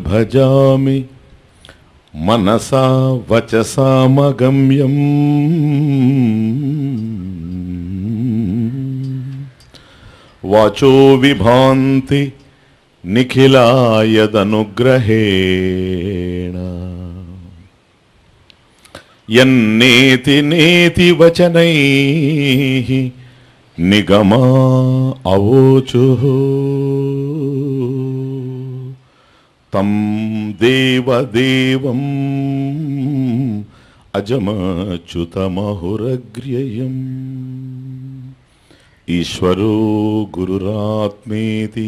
భజామి మనసా వచసామగమ్యం వాచో విభాంతి నిఖిలాయదనుగ్రహేణ యన్నేతి నేతి వచనైః నిగమా అవోచుః తం దేవదేవం అజమచ్యుతమహురగ్ర్యయం ఈశ్వరో గురురాత్మేతి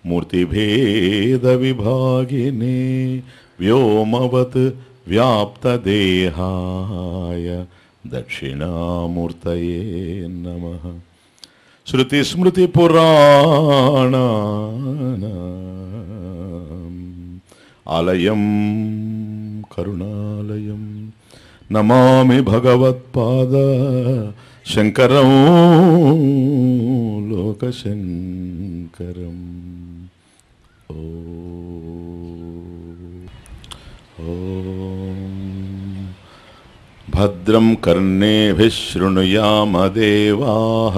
మూర్తిభేద విభాగినే వ్యోమవత్ వ్యాప్తదేహాయ దక్షిణామూర్తయే నమః. శృతిస్మృతిపురాణానాం ఆలయం కరుణాలయం నమామి భగవత్పాద శంకరం లోకశంకరం. భద్రం కర్ణేభిః శృణుయామ దేవాః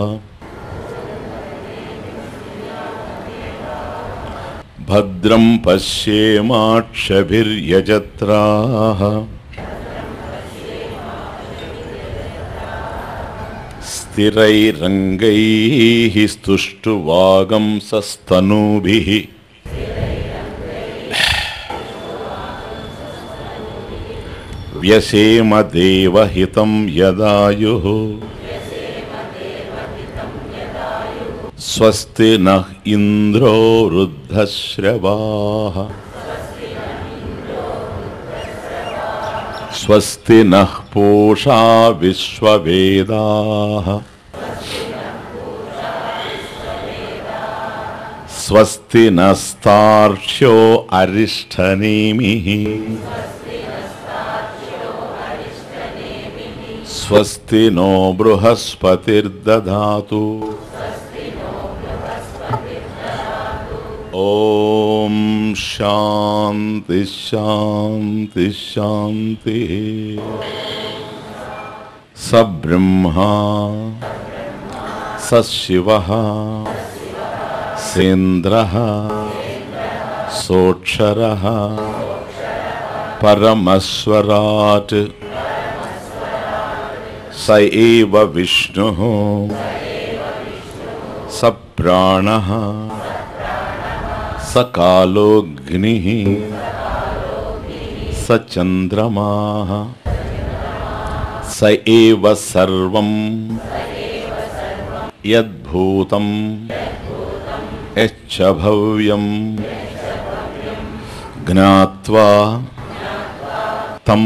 భద్రం పశ్యేమాక్షభిర్యజత్రాః స్థిరైరంగైః స్తుష్టువాగంసస్తనూభిః వ్యసేమ దేవహితం యదాయుః స్వస్తి నః ఇంద్రో వృద్ధశ్రవాః స్వస్తి నః పూషా విశ్వవేదాః స్వస్తి నస్తార్క్ష్యో అరిష్టనేమిః స్వస్తి నో బృహస్పతిర్దధాతు. ఓం శాంతి శాంతి శాంతి. సబ్రహ్మా సశివః సేంద్రః సోక్షరః పరమస్వరాట్ స ఏవ విష్ణుః స ప్రాణః స కాలోగ్నిః స చంద్రమాః స ఏవ సర్వం యద్భూతం యచ్చ భవ్యం జ్ఞాత్వా తం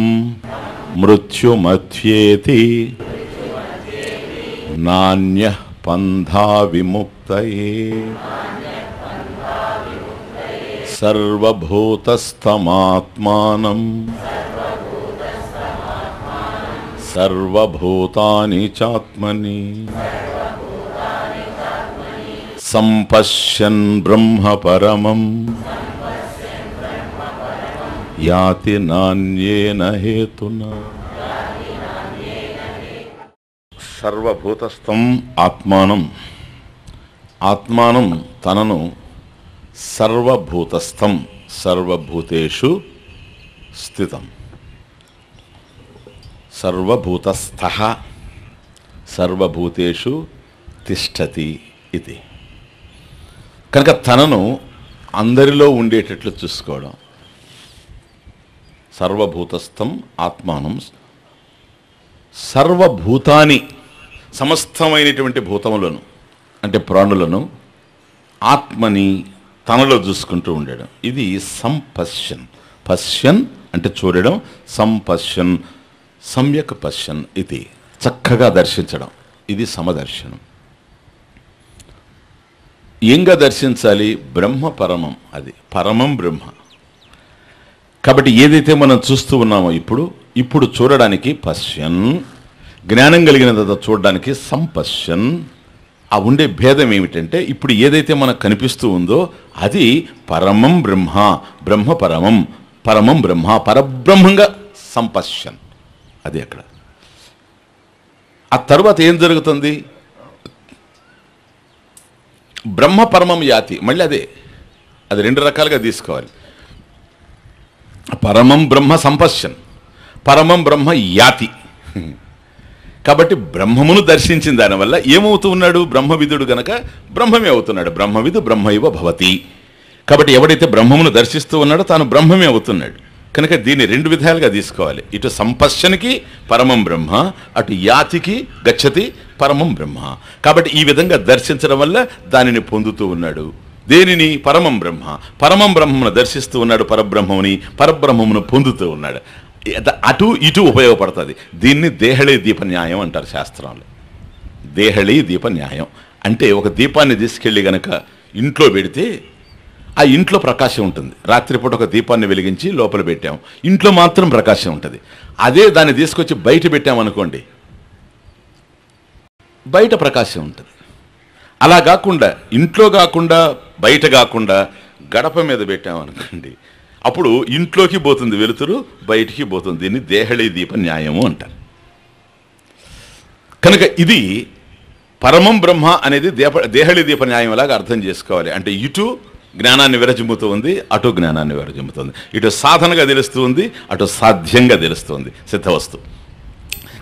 మృత్యుమథ్యేతి నాన్యః పంథా విముక్తయే. సర్వభూతస్థమాత్మానం సర్వభూతాని చాత్మని సంపశ్యన్ బ్రహ్మ పరమం యాతి నాన్యేన హేతునా. సర్వభూతస్థం ఆత్మానం, ఆత్మానం తనను సర్వభూతస్థం సర్వభూతేషు స్థితం, సర్వభూతస్థః సర్వభూతేషు తిష్టతి ఇది. కనుక తనను అందరిలో ఉండేటట్లు చూసుకోవడం. సర్వభూతస్థం ఆత్మానం సర్వభూతాని సమస్తమైనటువంటి భూతములను అంటే ప్రాణులను ఆత్మని తనలో చూసుకుంటూ ఉండడం. ఇది సంపశ్యన్. పశ్యన్ అంటే చూడడం, సంపశ్యన్ సమ్యక్ పశ్యన్ ఇది చక్కగా దర్శించడం. ఇది సమదర్శనం. ఏంగా దర్శించాలి? బ్రహ్మ పరమం, అది పరమం బ్రహ్మ. కాబట్టి ఏదైతే మనం చూస్తూ ఉన్నామో ఇప్పుడు చూడడానికి పశ్యన్, జ్ఞానం కలిగిన తర్వాత చూడడానికి సంపశ్యన్, ఆ ఉండే భేదం ఏమిటంటే ఇప్పుడు ఏదైతే మనకు కనిపిస్తూ ఉందో అది పరమం బ్రహ్మ, బ్రహ్మ పరమం, పరమం బ్రహ్మ, పరబ్రహ్మంగా సంపశ్యన్. అది అక్కడ. ఆ తర్వాత ఏం జరుగుతుంది? బ్రహ్మ పరమం యాతి. మళ్ళీ అది రెండు రకాలుగా తీసుకోవాలి. పరమం బ్రహ్మ సంపశ్యన్, పరమం బ్రహ్మ యాతి. కాబట్టి బ్రహ్మమును దర్శించిన దానివల్ల ఏమవుతూ ఉన్నాడు? బ్రహ్మవిదుడు గనక బ్రహ్మమే అవుతున్నాడు. బ్రహ్మవిదు బ్రహ్మైవ భవతి. కాబట్టి ఎవడైతే బ్రహ్మమును దర్శిస్తూ ఉన్నాడో తాను బ్రహ్మమే అవుతున్నాడు. కనుక దీన్ని రెండు విధాలుగా తీసుకోవాలి. ఇటు సంపశ్యనికి పరమం బ్రహ్మ, అటు యాతికి గచ్చతి పరమం బ్రహ్మ. కాబట్టి ఈ విధంగా దర్శించడం వల్ల దానిని పొందుతూ ఉన్నాడు. దేనిని? పరమం బ్రహ్మ. పరమం బ్రహ్మను దర్శిస్తూ ఉన్నాడు, పరబ్రహ్మముని, పరబ్రహ్మమును పొందుతూ ఉన్నాడు. అటు ఇటు ఉపయోగపడుతుంది. దీన్ని దేహళీ దీప న్యాయం అంటారు శాస్త్రంలో. దేహళీ దీప న్యాయం అంటే ఒక దీపాన్ని తీసుకెళ్ళి గనక ఇంట్లో పెడితే ఆ ఇంట్లో ప్రకాశం ఉంటుంది. రాత్రిపూట ఒక దీపాన్ని వెలిగించి లోపల పెట్టాం, ఇంట్లో మాత్రం ప్రకాశం ఉంటుంది. అదే దాన్ని తీసుకొచ్చి బయట పెట్టామనుకోండి, బయట ప్రకాశం ఉంటుంది. అలా కాకుండా ఇంట్లో కాకుండా బయట కాకుండా గడప మీద పెట్టామనుకోండి, అప్పుడు ఇంట్లోకి పోతుంది వెలుతురు, బయటికి పోతుంది. దీన్ని దేహళీ దీప న్యాయము అంటారు. కనుక ఇది పరమం బ్రహ్మ అనేది దేహళీ దీప న్యాయం లాగా అర్థం చేసుకోవాలి. అంటే ఇటు జ్ఞానాన్ని విరజిమ్ముతూ ఉంది, అటు జ్ఞానాన్ని విరజిమ్ముతుంది. ఇటు సాధనగా తెలుస్తూ ఉంది, అటు సాధ్యంగా తెలుస్తుంది సిద్ధవస్తు.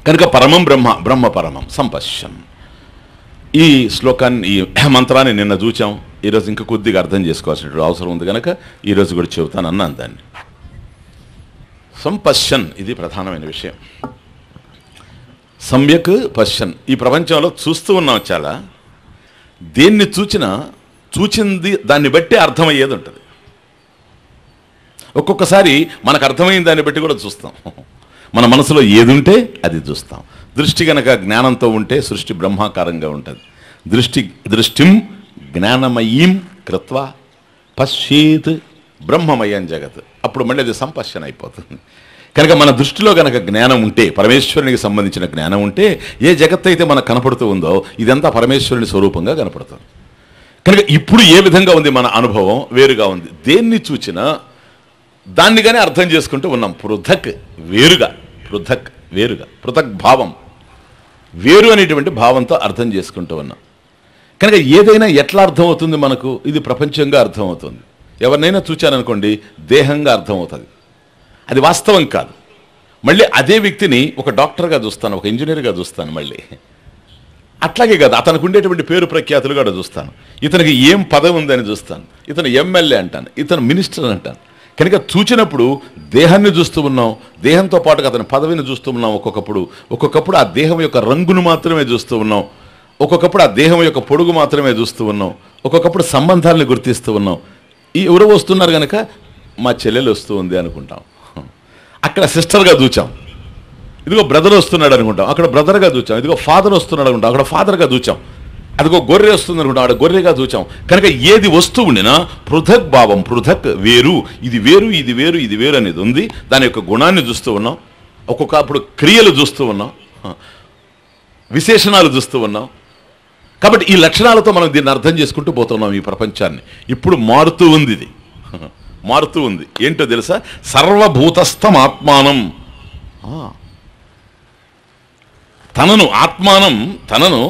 కనుక పరమం బ్రహ్మ, బ్రహ్మ పరమం సంపశ్యం. ఈ శ్లోకాన్ని, ఈ మంత్రాన్ని నిన్న చూచాం. ఈరోజు ఇంకా కొద్దిగా అర్థం చేసుకోవాల్సిన అవసరం ఉంది కనుక ఈరోజు కూడా చెబుతాను అన్నాను దాన్ని. సంపశ్యన్ ఇది ప్రధానమైన విషయం. సమ్యక్ పశ్యన్. ఈ ప్రపంచంలో చూస్తూ ఉన్నాం చాలా. దేన్ని చూచింది దాన్ని బట్టి అర్థమయ్యేది ఉంటుంది. ఒక్కొక్కసారి మనకు అర్థమైన దాన్ని బట్టి కూడా చూస్తాం. మన మనసులో ఏది ఉంటే అది చూస్తాం. దృష్టి కనుక జ్ఞానంతో ఉంటే సృష్టి బ్రహ్మాకారంగా ఉంటుంది. దృష్టిం జ్ఞానమయీం కృత్వా పశ్యేత్ బ్రహ్మమయం జగత్. అప్పుడు మళ్ళీ అది సంపశ్యన అయిపోతుంది. కనుక మన దృష్టిలో కనుక జ్ఞానం ఉంటే, పరమేశ్వరునికి సంబంధించిన జ్ఞానం ఉంటే, ఏ జగత్ అయితే మనకు కనపడుతూ ఉందో ఇదంతా పరమేశ్వరుని స్వరూపంగా కనపడుతుంది. కనుక ఇప్పుడు ఏ విధంగా ఉంది మన అనుభవం? వేరుగా ఉంది. దేన్ని చూచినా దాన్ని కానీ అర్థం చేసుకుంటూ ఉన్నాం. పృథక్ వేరుగా, పృథక్ వేరుగా, పృథక్ భావం, వేరు అనేటువంటి భావంతో అర్థం చేసుకుంటూ ఉన్నాం. కనుక ఏదైనా ఎట్లా అర్థమవుతుంది మనకు? ఇది ప్రపంచంగా అర్థమవుతుంది. ఎవరినైనా చూచాననుకోండి, దేహంగా అర్థమవుతుంది. అది వాస్తవం కాదు. మళ్ళీ అదే వ్యక్తిని ఒక డాక్టర్గా చూస్తాను, ఒక ఇంజనీర్గా చూస్తాను. మళ్ళీ అట్లాగే కాదు, అతనికి ఉండేటువంటి పేరు ప్రఖ్యాతులు కూడా చూస్తాను. ఇతనికి ఏం పదవి ఉందని చూస్తాను. ఇతను ఎమ్మెల్యే అంటాను, ఇతను మినిస్టర్ అంటాను. కనుక చూచినప్పుడు దేహాన్ని చూస్తూ ఉన్నాం, దేహంతో పాటుగా అతని పదవిని చూస్తూ ఉన్నాం. ఒక్కొక్కప్పుడు ఆ దేహం యొక్క రంగును మాత్రమే చూస్తూ ఉన్నాం. ఒక్కొక్కప్పుడు ఆ దేహం యొక్క పొడుగు మాత్రమే చూస్తూ ఉన్నాం. ఒక్కొక్కప్పుడు సంబంధాలను గుర్తిస్తూ ఉన్నాం. ఎవరో వస్తున్నారు కనుక మా చెల్లెలు వస్తూ ఉంది అనుకుంటాం. అక్కడ సిస్టర్గా చూచాం. ఇదిగో బ్రదర్ వస్తున్నాడు అనుకుంటాం, అక్కడ బ్రదర్గా చూచాం. ఇదిగో ఫాదర్ వస్తున్నాడు అనుకుంటాం, అక్కడ ఫాదర్గా చూచాం. అదిగో గొర్రె వస్తుంది అనుకుంటాం, అక్కడ గొర్రెగా చూచాం. కనుక ఏది వస్తూ ఉండినా పృథక్ భావం, పృథక్ వేరు, ఇది వేరు, ఇది వేరు, ఇది వేరు అనేది ఉంది. దాని యొక్క గుణాన్ని చూస్తూ ఉన్నాం. ఒక్కొక్కప్పుడు క్రియలు చూస్తూ ఉన్నాం, విశేషణాలు చూస్తూ ఉన్నాం. కాబట్టి ఈ లక్షణాలతో మనం దీన్ని అర్థం చేసుకుంటూ పోతున్నాం ఈ ప్రపంచాన్ని. ఇప్పుడు మారుతూ ఉంది, ఇది మారుతూ ఉంది. ఏంటో తెలుసా? సర్వభూతస్థం ఆత్మానం. తనను ఆత్మానం, తనను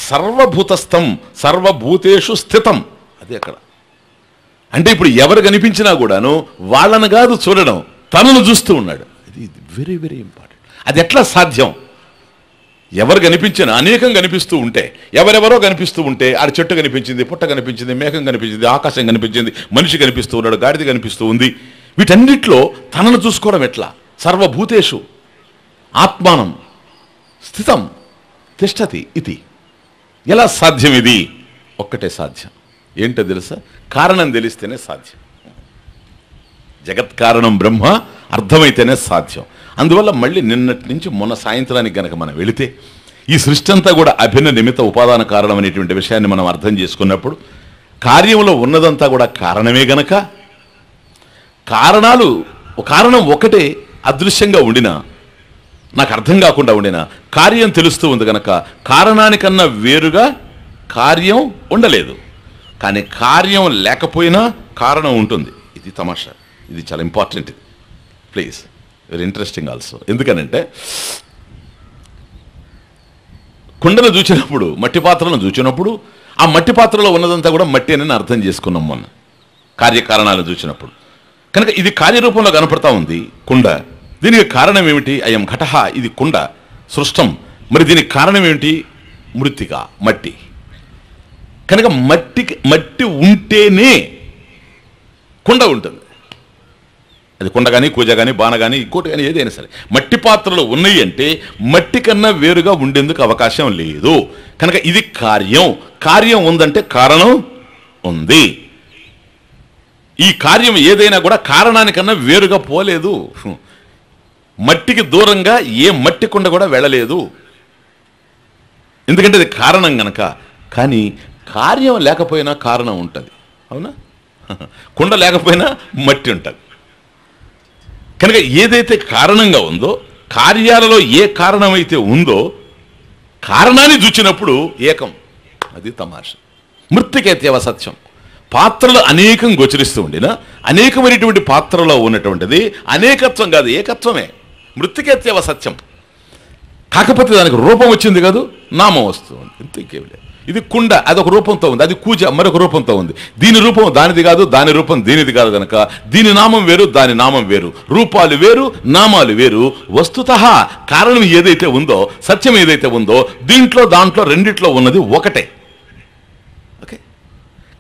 సర్వభూతస్థం, సర్వభూతేషు స్థితం. అది అక్కడ. అంటే ఇప్పుడు ఎవరు కనిపించినా కూడాను వాళ్ళను కాదు చూడడం, తనను చూస్తూ ఉన్నాడు. ఇది వెరీ వెరీ ఇంపార్టెంట్. అది ఎట్లా సాధ్యం? ఎవరు కనిపించినా అనేకం కనిపిస్తూ ఉంటే, ఎవరెవరో కనిపిస్తూ ఉంటే, ఆడ చెట్టు కనిపించింది, పుట్ట కనిపించింది, మేఘం కనిపించింది, ఆకాశం కనిపించింది, మనిషి కనిపిస్తూ ఉన్నాడు, గాడిద కనిపిస్తూ ఉంది. వీటన్నిటిలో తనను చూసుకోవడం ఎట్లా? సర్వభూతేషు ఆత్మానం స్థితం తిష్టతి ఇది. ఎలా సాధ్యం? ఇది ఒక్కటే సాధ్యం. ఏంటో తెలుసా? కారణం తెలిస్తేనే సాధ్యం. జగత్ కారణం బ్రహ్మ అర్థమైతేనే సాధ్యం. అందువల్ల మళ్ళీ నిన్నటి నుంచి మొన్న సాయంత్రానికి గనక మనం వెళితే ఈ సృష్టి అంతా కూడా అభిన్న నిమిత్త ఉపాదాన కారణం అనేటువంటి విషయాన్ని మనం అర్థం చేసుకున్నప్పుడు, కార్యంలో ఉన్నదంతా కూడా కారణమే గనక, కారణం ఒకటే అదృశ్యంగా ఉండినా, నాకు అర్థం కాకుండా ఉండినా, కార్యం తెలుస్తూ ఉంది కనుక కారణానికన్నా వేరుగా కార్యం ఉండలేదు, కానీ కార్యం లేకపోయినా కారణం ఉంటుంది. ఇది తమాషా, ఇది చాలా ఇంపార్టెంట్, ఇది ప్లీజ్, వెరీ ఇంట్రెస్టింగ్ ఆల్సో. ఎందుకనంటే కుండను చూచినప్పుడు, మట్టి పాత్రలను చూచినప్పుడు ఆ మట్టి పాత్రలో ఉన్నదంతా కూడా మట్టి అని అర్థం చేసుకున్నాం మొన్న కార్యకారణాలు చూసినప్పుడు. కనుక ఇది కార్యరూపంలో కనపడతా ఉంది కుండ. దీనికి కారణం ఏమిటి? అయం ఘటః, ఇది కుండ సృష్టం. మరి దీనికి కారణం ఏమిటి? మృత్తిక, మట్టి. కనుక మట్టి ఉంటేనే కుండ ఉంటుంది. అది కుండ కానీ, కూజ కానీ, బాణ కానీ, ఇంకోటి కానీ, ఏదైనా సరే మట్టి పాత్రలు ఉన్నాయి అంటే మట్టి కన్నా వేరుగా ఉండేందుకు అవకాశం లేదు. కనుక ఇది కార్యం. కార్యం ఉందంటే కారణం ఉంది. ఈ కార్యం ఏదైనా కూడా కారణానికన్నా వేరుగా పోలేదు. మట్టికి దూరంగా ఏ మట్టి కుండ కూడా వెళ్ళలేదు, ఎందుకంటే అది కారణం గనక. కానీ కార్యం లేకపోయినా కారణం ఉంటుంది, అవునా? కుండ లేకపోయినా మట్టి ఉంటుంది. కనుక ఏదైతే కారణంగా ఉందో, కార్యాలలో ఏ కారణమైతే ఉందో కారణాన్ని చూచినప్పుడు ఏకం. అది తమాషా. మృత్తికేత్యవ సత్యం. పాత్రలు అనేకం గోచరిస్తూ ఉండినా అనేకమైనటువంటి పాత్రలో ఉన్నటువంటిది అనేకత్వం కాదు, ఏకత్వమే. మృత్తికేత్యవ సత్యం. కాకపోతే దానికి రూపం వచ్చింది కాదు, నామం వస్తుంది, ఇంకేం లేదు. ఇది కుండ, అదొక రూపంతో ఉంది. అది కూజ మరొక రూపంతో ఉంది. దీని రూపం దానిది కాదు, దాని రూపం దీనిది కాదు. కనుక దీని నామం వేరు, దాని నామం వేరు, రూపాలు వేరు, నామాలు వేరు. వస్తుతః కారణం ఏదైతే ఉందో, సత్యం ఏదైతే ఉందో, దీంట్లో దాంట్లో రెండిట్లో ఉన్నది ఒకటే. ఓకే.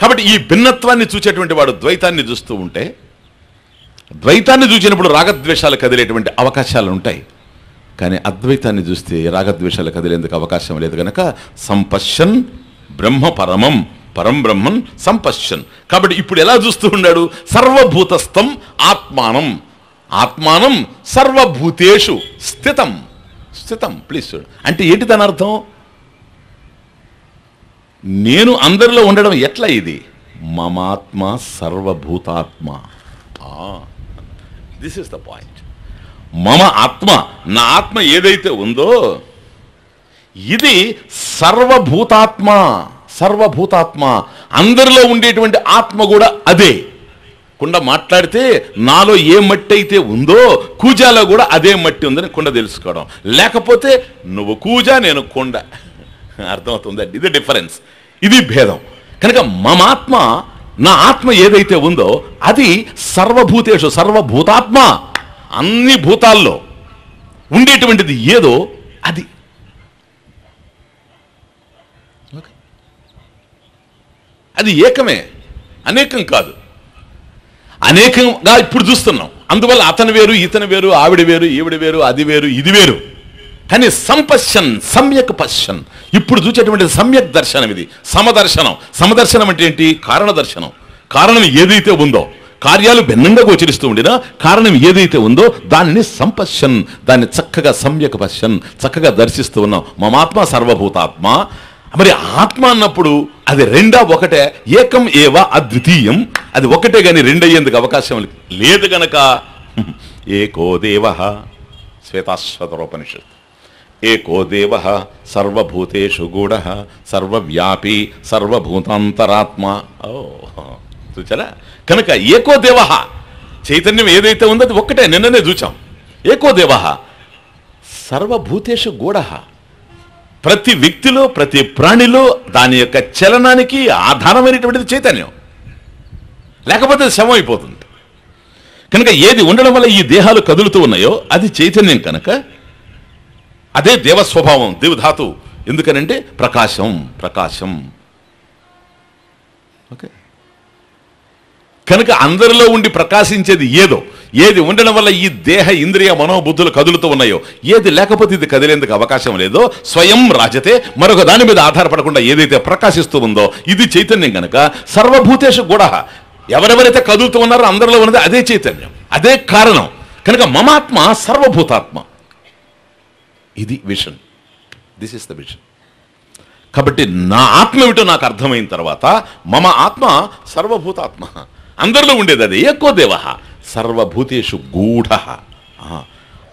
కాబట్టి ఈ భిన్నత్వాన్ని చూసేటువంటి వాడు ద్వైతాన్ని చూస్తూ ఉంటే, ద్వైతాన్ని చూసినప్పుడు రాగద్వేషాలు కదిలేటువంటి అవకాశాలు ఉంటాయి. కానీ అద్వైతాన్ని చూస్తే రాగద్వేషాలు కదిలేందుకు అవకాశం లేదు. కనుక సంపశ్యన్ బ్రహ్మ పరమం, పరం బ్రహ్మన్ సంపశ్యన్. కాబట్టి ఇప్పుడు ఎలా చూస్తూ ఉన్నాడు? సర్వభూతస్థం ఆత్మానం, ఆత్మానం సర్వభూతేషు స్థితం. స్థితం ప్లీజ్ చూడు అంటే ఏంటి దాని అర్థం? నేను అందరిలో ఉండడం ఎట్లా? ఇది మమాత్మ సర్వభూతాత్మ. This is the point. మమ ఆత్మ, నా ఆత్మ ఏదైతే ఉందో ఇది సర్వభూతాత్మ. సర్వభూతాత్మ అందరిలో ఉండేటువంటి ఆత్మ కూడా అదే. కుండ మాట్లాడితే నాలో ఏ మట్టి అయితే ఉందో కూజాలో కూడా అదే మట్టి ఉందని కుండ తెలుసుకోవడం. లేకపోతే నువ్వు కూజ, నేను కుండ. అర్థమవుతుంది? ఇది డిఫరెన్స్, ఇది భేదం. కనుక మమాత్మ, నా ఆత్మ ఏదైతే ఉందో అది సర్వభూతేషు, సర్వభూతాత్మ. అన్ని భూతాల్లో ఉండేటువంటిది ఏదో అది. అది ఏకమే, అనేకం కాదు. అనేకంగా ఇప్పుడు చూస్తున్నాం. అందువల్ల అతను వేరు, ఇతను వేరు, ఆవిడ వేరు, ఈవిడ వేరు, అది వేరు, ఇది వేరు. కానీ సంపశ్యన్, సమ్యక్ పశ్యన్. ఇప్పుడు చూసేటువంటి సమ్యక్ దర్శనం, ఇది సమదర్శనం. సమదర్శనం అంటే ఏంటి? కారణ దర్శనం. కారణం ఏదైతే ఉందో, కార్యాలు భిన్నంగా గోచరిస్తూ ఉండినా కారణం ఏదైతే ఉందో దానిని సంపశ్యన్, దాన్ని చక్కగా సమ్యక్ పశ్యన్, చక్కగా దర్శిస్తూ ఉన్నాం. మమాత్మ సర్వభూతాత్మ. మరి ఆత్మ అన్నప్పుడు అది రెండా ఒకటే? ఏకం ఏవ అద్వితీయం. అది ఒకటే కానీ రెండయ్యేందుకు అవకాశం లేదు. గనక ఏకో దేవ, శ్వేతాశ్వతరోపనిషత్, ఏకో దేవ సర్వభూతేషు గూఢ సర్వవ్యాపీ సర్వభూతాంతరాత్మ. చూచారా? కనుక ఏకో దేవ, చైతన్యం ఏదైతే ఉందో అది ఒక్కటే. నిన్ననే చూచాం. ఏకో దేవ సర్వభూతేషు గూఢ. ప్రతి వ్యక్తిలో, ప్రతి ప్రాణిలో దాని యొక్క చలనానికి ఆధారమైనటువంటిది చైతన్యం. లేకపోతే శవం అయిపోతుంది. కనుక ఏది ఉండడం వల్ల ఈ దేహాలు కదులుతూ ఉన్నాయో అది చైతన్యం. కనుక అదే దేవస్వభావం, దేవధాతు. ఎందుకనంటే ప్రకాశం, ప్రకాశం. ఓకే. కనుక అందరిలో ఉండి ప్రకాశించేది ఏదో, ఏది ఉండడం వల్ల ఈ దేహ ఇంద్రియ మనోబుద్ధులు కదులుతూ ఉన్నాయో, ఏది లేకపోతే ఇది కదిలేందుకు అవకాశం లేదో, స్వయం రాజతే, మరొక దాని మీద ఆధారపడకుండా ఏదైతే ప్రకాశిస్తూ ఉందో ఇది చైతన్యం. కనుక సర్వభూతేషు గూఢ. ఎవరెవరైతే కదులుతూ ఉన్నారో అందరిలో ఉన్నది అదే చైతన్యం, అదే కారణం. కనుక మమాత్మ సర్వభూతాత్మ. ఇది vision. This is the vision. కాబట్టి నా ఆత్మ ఏమిటో నాకు అర్థమైన తర్వాత మమ ఆత్మ సర్వభూతాత్మ, అందరిలో ఉండేది అది. ఏకో దేవ సర్వభూతేషు గూఢ.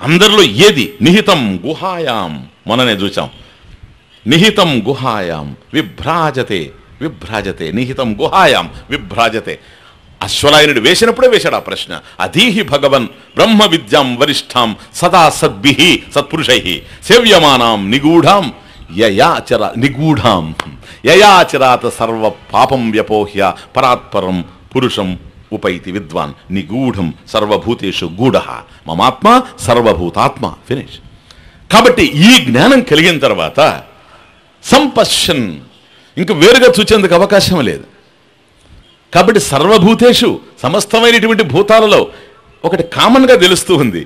అందరిలో ఏది నిహితం గుహాయాం, మొన్ననే చూసాం. నిహితం గుహాయాం విభ్రాజతే విభ్రాజతే నిహితం గుహాయాం విభ్రాజతే. అశ్వలాయనుడు వేసినప్పుడే వేశాడు ఆ ప్రశ్న. అధీహి భగవన్ బ్రహ్మ విద్యాం వరిష్టాం సదా సద్భిః సత్పురుషైః సేవ్యమానాం నిగూఢాం నిగూఢాం యయాచరాత సర్వ పాపం వ్యపోహ్య పరాత్పరం పురుషం ఉపైతి విద్వాన్ నిగూఢం సర్వభూతేషు గూఢః మమాత్మ సర్వభూతాత్మ. ఫినిష్. కాబట్టి ఈ జ్ఞానం కలిగిన తర్వాత సంపశ్యన్ ఇంక వేరుగా చూచేందుకు అవకాశం లేదు. కాబట్టి సర్వభూతేషు సమస్తమైనటువంటి భూతాలలో ఒకటి కామన్గా తెలుస్తూ ఉంది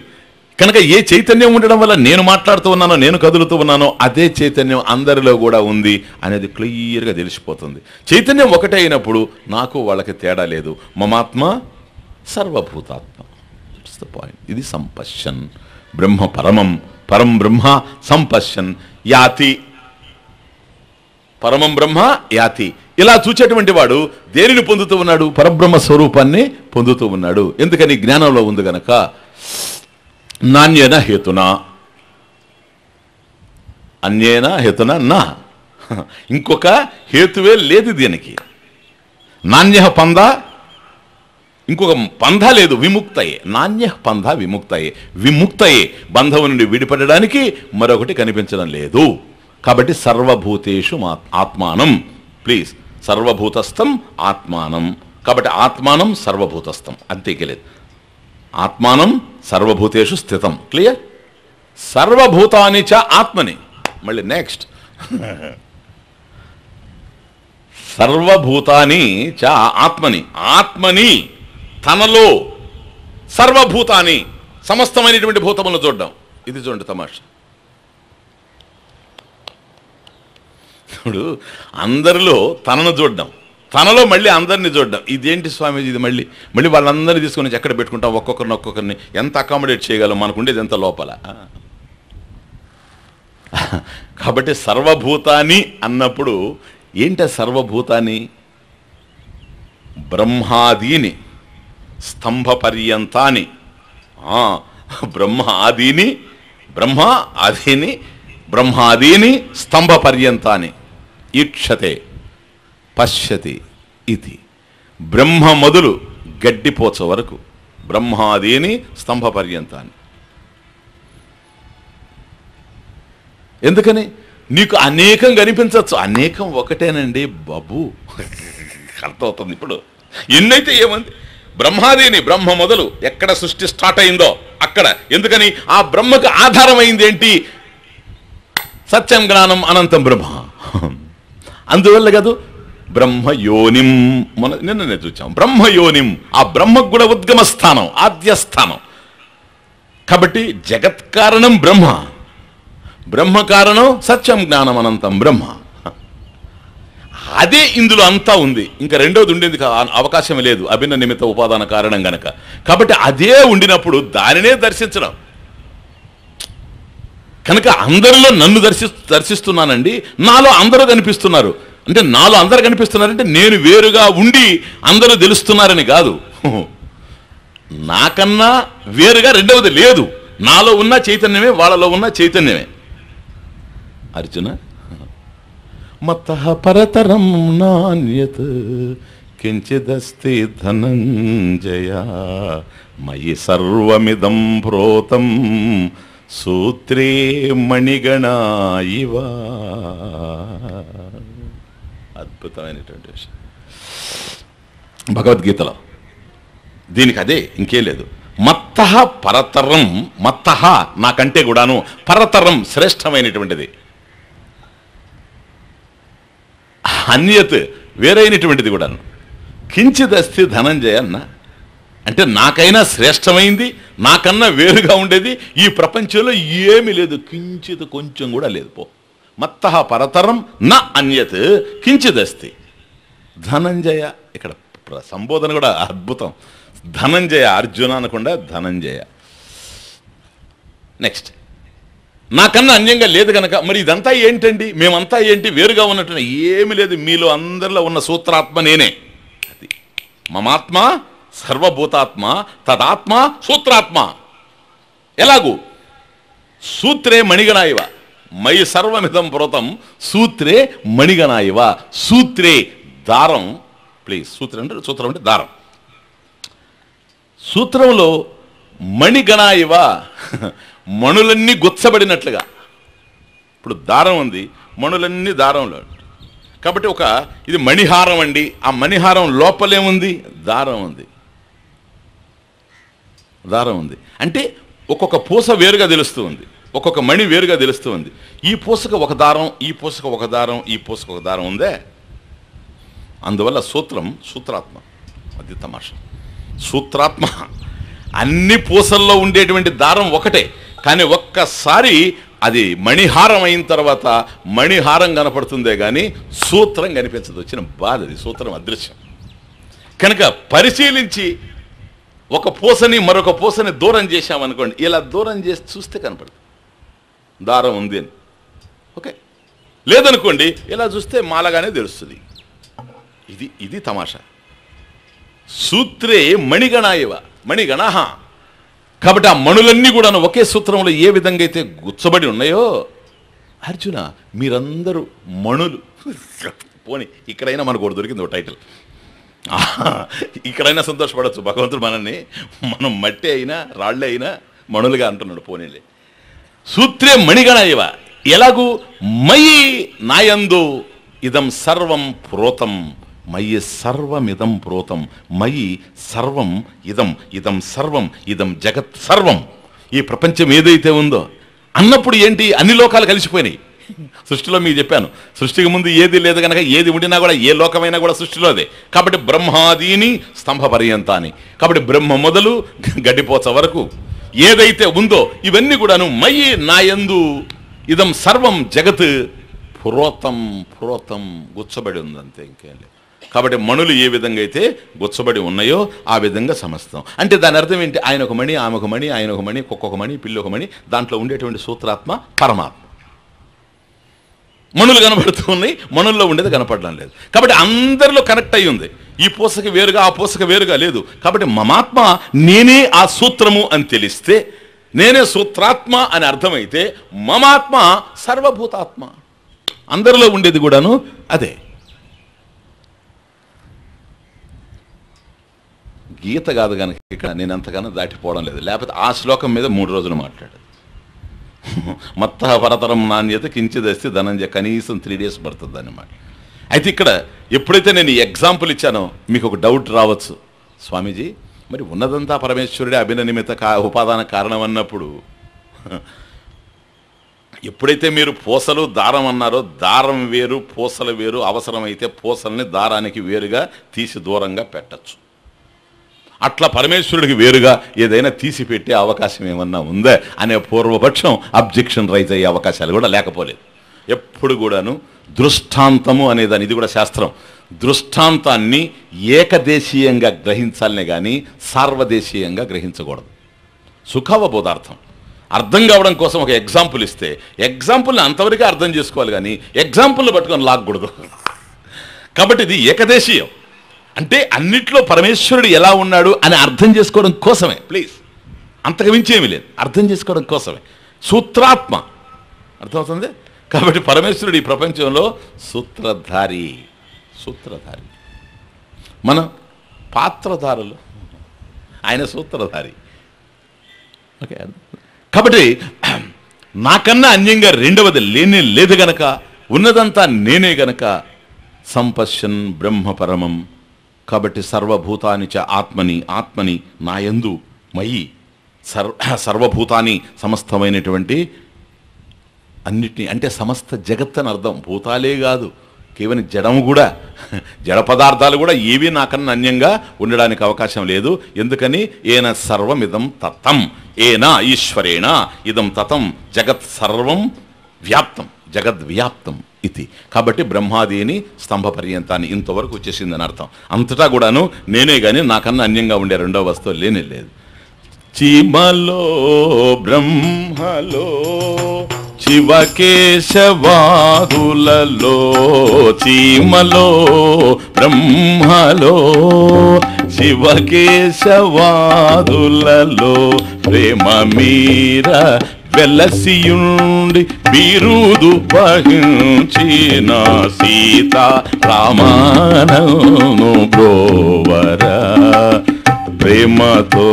కనుక ఏ చైతన్యం ఉండడం వల్ల నేను మాట్లాడుతూ ఉన్నానో నేను కదులుతూ ఉన్నానో అదే చైతన్యం అందరిలో కూడా ఉంది అనేది క్లియర్గా తెలిసిపోతుంది. చైతన్యం ఒకటే అయినప్పుడు నాకు వాళ్ళకి తేడా లేదు. మమాత్మ సర్వభూతాత్మ. It's the point. ఇది సంపశ్యన్. బ్రహ్మ పరమం పరం బ్రహ్మ సంపశ్యన్ యాతి. పరమం బ్రహ్మ యాతి. ఇలా చూచేటువంటి వాడు దేనిని పొందుతూ ఉన్నాడు? పరబ్రహ్మ స్వరూపాన్ని పొందుతూ ఉన్నాడు. ఎందుకని? జ్ఞానంలో ఉంది గనక. నాణ్యేన హేతునా అన్యేన హేతున నా, ఇంకొక హేతువే లేదు దీనికి. నాణ్య పంద, ఇంకొక పంధ లేదు. విముక్తయే. నాణ్య పంధ విముక్తయే. విముక్తయే బంధం నుండి విడిపడడానికి మరొకటి కనిపించడం లేదు. కాబట్టి సర్వభూతేషు ఆత్మానం. ప్లీజ్, సర్వభూతస్థం ఆత్మానం. కాబట్టి ఆత్మానం సర్వభూతస్థం, అంతేకెలేదు. ఆత్మానం సర్వభూతేషు స్థితం. క్లియర్? సర్వభూతాని చ ఆత్మని. మళ్ళీ నెక్స్ట్, సర్వభూతాని చ ఆత్మని. ఆత్మని తనలో సర్వభూతాన్ని సమస్తమైనటువంటి భూతములను చూడడం. ఇది చూడండి తమాషా. ఇప్పుడు అందరిలో తనను చూడడం, తనలో మళ్ళీ అందరినీ చూడడం. ఇదేంటి స్వామీజీ? ఇది మళ్ళీ మళ్ళీ వాళ్ళందరినీ తీసుకొని ఎక్కడ పెట్టుకుంటాం? ఒక్కొక్కరిని ఎంత అకామిడేట్ చేయగలం? మనకు ఉండేది ఎంత లోపల. కాబట్టి సర్వభూతాన్ని అన్నప్పుడు ఏంటి? సర్వభూతాన్ని బ్రహ్మాదీని స్తంభ పర్యంతాన్ని, బ్రహ్మ ఆదీని, బ్రహ్మ ఆదీని, బ్రహ్మాదీని స్తంభ పర్యంతాన్ని ఈక్షతే పశ్యతి ఇది. బ్రహ్మ మొదలు గడ్డిపోచ వరకు బ్రహ్మాదీని స్తంభ పర్యంతాన్ని. ఎందుకని? నీకు అనేకం కనిపించవచ్చు. అనేకం ఒకటేనండి బాబు, అర్థమవుతుంది. ఇప్పుడు ఎన్నైతే ఏమంది? బ్రహ్మాదీని, బ్రహ్మ మొదలు ఎక్కడ సృష్టి స్టార్ట్ అయిందో అక్కడ. ఎందుకని? ఆ బ్రహ్మకు ఆధారమైంది ఏంటి? సత్యం జ్ఞానం అనంతం బ్రహ్మ. అందువల్ల కాదు బ్రహ్మయోనిం, నిన్ననే చూచాం. బ్రహ్మయోనిం, ఆ బ్రహ్మకు కూడా ఉద్గమ స్థానం, ఆద్యస్థానం. కాబట్టి జగత్కారణం బ్రహ్మ, బ్రహ్మ కారణం సత్యం జ్ఞానం అనంతం బ్రహ్మ. అదే ఇందులో అంతా ఉంది. ఇంకా రెండోది ఉండేందుకు అవకాశం లేదు, అభిన్న నిమిత్త ఉపాదాన కారణం గనక. కాబట్టి అదే ఉండినప్పుడు దానినే దర్శించడం. కనుక అందరిలో నన్ను దర్శిస్తున్నానండి, నాలో అందరూ కనిపిస్తున్నారు. అంటే నాలో అందరూ కనిపిస్తున్నారంటే నేను వేరుగా ఉండి అందరూ తెలుస్తున్నారని కాదు. నాకన్నా వేరుగా రెండవది లేదు. నాలో ఉన్న చైతన్యమే వాళ్ళలో ఉన్న చైతన్యమే. అర్జున, మత్తః పరతరం నాన్యత్ కించిదస్తి ధనంజయ మయి సర్వమిదం ప్రోతం సూత్రే మణిగణా ఇవ. అద్భుతమైనటువంటి విషయం భగవద్గీతలో. దీనికి అదే, ఇంకేం లేదు. మత్తః పరతరం, మత్తః నాకంటే కూడాను, పరతరం శ్రేష్టమైనటువంటిది, అన్యత్ వేరైనటువంటిది కూడాను. కించిదస్తి ధనంజయ అన్న అంటే నాకైనా శ్రేష్టమైంది, నాకన్నా వేరుగా ఉండేది ఈ ప్రపంచంలో ఏమీ లేదు. కించిత్, కొంచెం కూడా లేదు. పో. మత్తః పరతరం న అన్యత్ కించిదస్తి. ధనంజయ, ఇక్కడ సంబోధన కూడా అద్భుతం. ధనంజయ, అర్జున అనకుండా ధనంజయ. నెక్స్ట్, నాకన్నా అన్యంగా లేదు కనుక మరి ఇదంతా ఏంటండి? మేమంతా ఏంటి? వేరుగా ఉన్నట్టు ఏమి లేదు. మీలో అందరిలో ఉన్న సూత్రాత్మ నేనే. అది మమాత్మ సర్వభూతాత్మ తదాత్మ సూత్రాత్మ. ఎలాగూ? సూత్రే మణిగణ ఇవ. మయి సర్వమిదం ప్రోతం సూత్రే మణిగణ ఇవ. సూత్రే దారం, ప్లీజ్. సూత్రం అంటే దారం. సూత్రంలో మణిగణ ఇవ, మణులన్నీ గుచ్చబడినట్లుగా. ఇప్పుడు దారం ఉంది, మణులన్నీ దారంలో. కాబట్టి ఇది మణిహారం అండి. ఆ మణిహారం లోపలేముంది? దారం ఉంది. దారం ఉంది అంటే ఒక్కొక్క పూస వేరుగా తెలుస్తూ ఉంది, ఒక్కొక్క మణి వేరుగా తెలుస్తూ ఉంది. ఈ పూసకు ఒక దారం, ఈ పూసకు ఒక దారం, ఈ పూసకు ఒక దారం ఉందే. అందువల్ల సూత్రాత్మ. అది తమాషా. సూత్రాత్మ. అన్ని పూసల్లో ఉండేటువంటి దారం ఒకటే, కానీ ఒక్కసారి అది మణిహారం అయిన తర్వాత మణిహారం కనపడుతుందే కానీ సూత్రం కనిపించదు. వచ్చిన బాధ అది. సూత్రం అదృశ్యం. కనుక పరిశీలించి ఒక పూసని మరొక పూసని దూరం చేశామనుకోండి, ఇలా దూరం చేసి చూస్తే కనపడుతుంది దారం ఉంది అని. ఓకే, లేదనుకోండి ఇలా చూస్తే మాలగానే తెలుస్తుంది. ఇది తమాషా. సూత్రే మణిగణ ఇవ. మణిగణ. కాబట్టి ఆ మణులన్నీ కూడా ఒకే సూత్రంలో ఏ విధంగా అయితే గుచ్చబడి ఉన్నాయో, అర్జున మీరందరూ మణులు. పోనీ ఇక్కడైనా మనకు ఒకటి దొరికింది, ఒక టైటిల్. ఇక్కడైనా సంతోషపడవచ్చు. భగవంతుడు మనల్ని, మనం మట్టి అయినా రాళ్ళే అయినా మణులుగా అంటున్నాడు. పోనీలే. సూత్రే మణిగణ ఇవ. ఎలాగూ మయి నాయందు ఇదం సర్వం ప్రోతం. మయి సర్వమిదం ప్రోతం. మయి సర్వం ఇదం సర్వం ఇదం జగత్ సర్వం. ఈ ప్రపంచం ఏదైతే ఉందో అన్నప్పుడు ఏంటి? అన్ని లోకాలు కలిసిపోయినాయి. సృష్టిలో మీకు చెప్పాను, సృష్టికి ముందు ఏది లేదు కనుక ఏది ఉండినా కూడా ఏ లోకమైనా కూడా సృష్టిలోదే. కాబట్టి బ్రహ్మాదీని స్తంభ పర్యంతాని. కాబట్టి బ్రహ్మ మొదలు గడ్డిపోచ వరకు ఏదైతే ఉందో ఇవన్నీ కూడాను మయి నాయందు ఇదం సర్వం జగత్ ప్రోతం గుచ్చబడి ఉందంతే, ఇంకేం లేదు. కాబట్టి మణులు ఏ విధంగా అయితే గుచ్చబడి ఉన్నాయో ఆ విధంగా సమస్తం. అంటే దాని అర్థం ఏంటి? ఆయన ఒక మణి, ఆమె ఒక మణి, ఆయన ఒక మణి, కుక్క మణి, పిల్లి ఒక మణి. దాంట్లో ఉండేటువంటి సూత్రాత్మ పరమాత్మ. మణులు కనబడుతూ ఉన్నాయి, మణుల్లో ఉండేది కనపడడం లేదు. కాబట్టి అందరిలో కనెక్ట్ అయ్యి ఉంది. ఈ పూసకి వేరుగా ఆ పూసకి వేరుగా లేదు. కాబట్టి మమాత్మ నేనే ఆ సూత్రము అని తెలిస్తే, నేనే సూత్రాత్మ అని అర్థమైతే మమాత్మ సర్వభూతాత్మ. అందరిలో ఉండేది కూడాను అదే. గీత కాదు కనుక ఇక్కడ నేను అంతగానో దాటిపోవడం లేదు. లేకపోతే ఆ శ్లోకం మీద 3 రోజులు మాట్లాడాడు. మత్త పరతరం నాణ్యత కించిదస్తి ధనంజయ, కనీసం 3 days పడుతుంది అన్నమాట. అయితే ఇక్కడ ఎప్పుడైతే నేను ఎగ్జాంపుల్ ఇచ్చానో మీకు ఒక డౌట్ రావచ్చు, స్వామీజీ మరి ఉన్నదంతా పరమేశ్వరుడే అభిననిమిత ఉపాదాన కారణం అన్నప్పుడు, ఎప్పుడైతే మీరు పూసలు దారం అన్నారో, దారం వేరు పూసలు వేరు, అవసరమైతే పూసల్ని దారానికి వేరుగా తీసి దూరంగా పెట్టచ్చు. అట్లా పరమేశ్వరుడికి వేరుగా ఏదైనా తీసి పెట్టే అవకాశం ఏమన్నా ఉందా అనే పూర్వపక్షం అబ్జెక్షన్ రైజ్ అయ్యే అవకాశాలు కూడా లేకపోలేదు. ఎప్పుడు కూడాను దృష్టాంతము అనేదాన్ని, ఇది కూడా శాస్త్రం, దృష్టాంతాన్ని ఏకదేశీయంగా గ్రహించాలనే కానీ సార్వదేశీయంగా గ్రహించకూడదు. సుఖావబోధార్థం అర్థం కావడం కోసం ఒక ఎగ్జాంపుల్ ఇస్తే ఎగ్జాంపుల్ని అంతవరకే అర్థం చేసుకోవాలి, కానీ ఎగ్జాంపుల్ని పట్టుకొని లాగకూడదు. కాబట్టి ఇది ఏకదేశీయం. అంటే అన్నిట్లో పరమేశ్వరుడు ఎలా ఉన్నాడు అని అర్థం చేసుకోవడం కోసమే, ప్లీజ్, అంతకు మించి ఏమీ లేదు, అర్థం చేసుకోవడం కోసమే. సూత్రాత్మ అర్థమవుతుంది. కాబట్టి పరమేశ్వరుడు ఈ ప్రపంచంలో సూత్రధారి. మన పాత్రధారులు, ఆయన సూత్రధారి. ఓకే. కాబట్టి నాకన్నా అన్యంగా రెండవది లేనే లేదు గనక, ఉన్నదంతా నేనే గనక సంపశ్యన్ బ్రహ్మ పరమం. కాబట్టి సర్వభూతాని చ ఆత్మని నాయందు మయి సర్వభూతాన్ని సమస్తమైనటువంటి అన్నిటినీ, అంటే సమస్త జగత్ అని అర్థం. భూతాలే కాదు, కేవలం జడము కూడా, జడ పదార్థాలు కూడా ఏవి నాకన్నా అన్యంగా ఉండడానికి అవకాశం లేదు. ఎందుకని? ఏన సర్వమిదం తతం, ఏన ఈశ్వరేణ ఇదం తతం జగత్ సర్వం వ్యాప్తం, జగద్వ్యాప్తం ఇది. కాబట్టి బ్రహ్మాదీని స్తంభ పర్యంతాన్ని ఇంతవరకు వచ్చేసిందని అర్థం. అంతటా కూడాను నేనే కానీ నాకన్నా అన్యంగా ఉండే రెండవ వస్తువు లేనే లేదు. చీమలో బ్రహ్మలో శివకేశవాదులలో, చీమలో బ్రహ్మలో శివకేశవాదులలో ప్రేమ మీర వెలసియుండి బిరుదు వహించిన సీత రామాను బ్రోవరా ప్రేమతో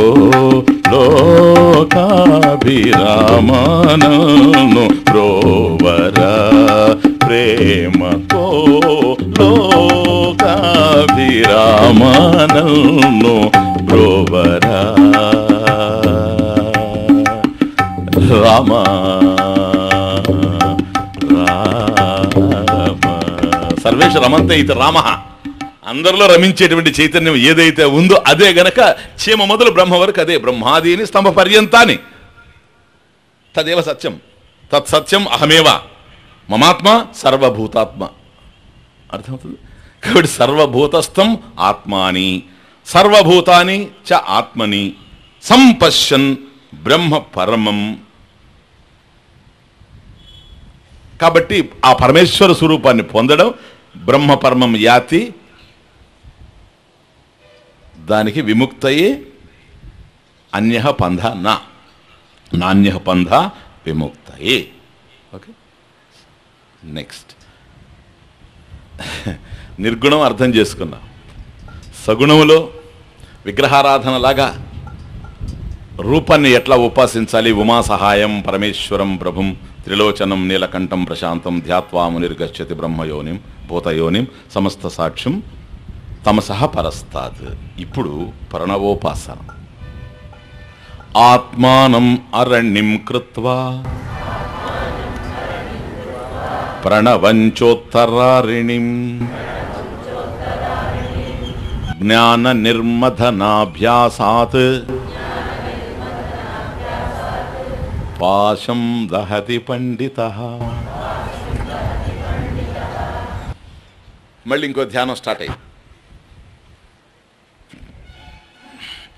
లోకాభిరామాను బ్రోవరా ప్రేమతో లోకాభిరామాను బ్రోవరా రామ సర్వేష రమంతే ఇది రామ. అందరిలో రమించేటువంటి చైతన్యం ఏదైతే ఉందో అదే గనక చీమ మొదలు బ్రహ్మ వరకు అదే. బ్రహ్మాదీని స్తంభ పర్యంతాన్ని తదేవ సత్యం, తత్సత్యం అహమేవ మమాత్మ సర్వభూతాత్మ. అర్థమవుతుంది కాబట్టి సర్వభూతస్థం ఆత్మాని సర్వభూతాని చ ఆత్మని సంపశ్యన్ బ్రహ్మ పరమం. కాబట్టి ఆ పరమేశ్వర స్వరూపాన్ని పొందడం బ్రహ్మ పరమం యాతి, దానికి విముక్తయే అన్యః పంథ నాన్యః పంథ విముక్తయే. ఓకే, నెక్స్ట్ నిర్గుణం అర్థం చేసుకున్నాం. సగుణములో విగ్రహారాధనలాగా రూపాన్ని ఎట్లా ఉపాసించాలి? ఉమా సహాయం పరమేశ్వరం ప్రభుం త్రిలోచనం నీలకంఠం ప్రశాంతం ధ్యాత్వా మునిర్గచ్చతి బ్రహ్మయోనిం భూతయోనిం సమస్త సాక్ష్యం తమసహ పరస్తాద్. ఇప్పుడు ప్రణవోపాసన. ఆత్మానం అరణ్యం కృత్వా ప్రణవంచోత్తరారిణిం జ్ఞాన నిర్మథనాభ్యాసాత్ పాశం దహతి పండితః. మళ్ళీ ఇంకో ధ్యానం స్టార్ట్ అయ్యి.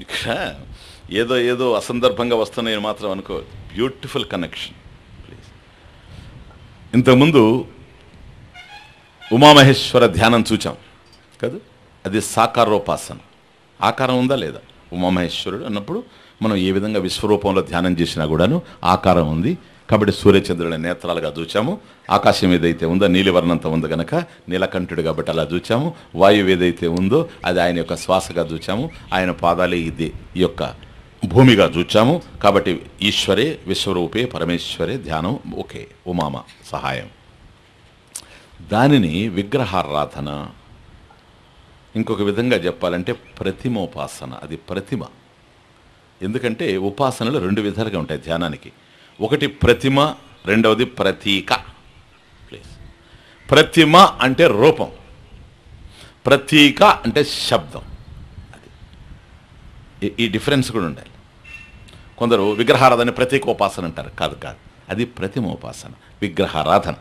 ఇక్కడ ఏదో ఏదో అసందర్భంగా వస్తున్నాయని మాత్రం అనుకో. Beautiful connection please. ఇంతకుముందు ఉమామహేశ్వర ధ్యానం చూచాం కదా, అది సాకారోపాసన. ఆకారం ఉందా లేదా? ఉమామహేశ్వరుడు అన్నప్పుడు మనం ఏ విధంగా విశ్వరూపంలో ధ్యానం చేసినా కూడాను ఆకారం ఉంది. కాబట్టి సూర్యచంద్రుల నేత్రాలుగా చూచాము. ఆకాశం ఏదైతే ఉందో నీలివర్ణంతో ఉంది కనుక నీలకంఠుడు కాబట్టి అలా చూచాము. వాయువు ఏదైతే ఉందో అది ఆయన యొక్క శ్వాసగా చూచాము. ఆయన పాదాలే ఇది ఈ యొక్క భూమిగా చూచాము. కాబట్టి ఈశ్వరే విశ్వరూపే పరమేశ్వరే ధ్యానం. ఓకే, ఉమామ సహాయం. దానిని విగ్రహారాధన, ఇంకొక విధంగా చెప్పాలంటే ప్రతిమోపాసన. అది ప్రతిమ. ఎందుకంటే ఉపాసనలు రెండు విధాలుగా ఉంటాయి ధ్యానానికి. ఒకటి ప్రతిమ, రెండవది ప్రతీక. ప్లీజ్. ప్రతిమ అంటే రూపం, ప్రతీక అంటే శబ్దం. అది ఈ డిఫరెన్స్ కూడా ఉండాలి. కొందరు విగ్రహారాధన ప్రతీకోపాసన అంటారు. కాదు కాదు, అది ప్రతిమోపాసన, విగ్రహారాధన.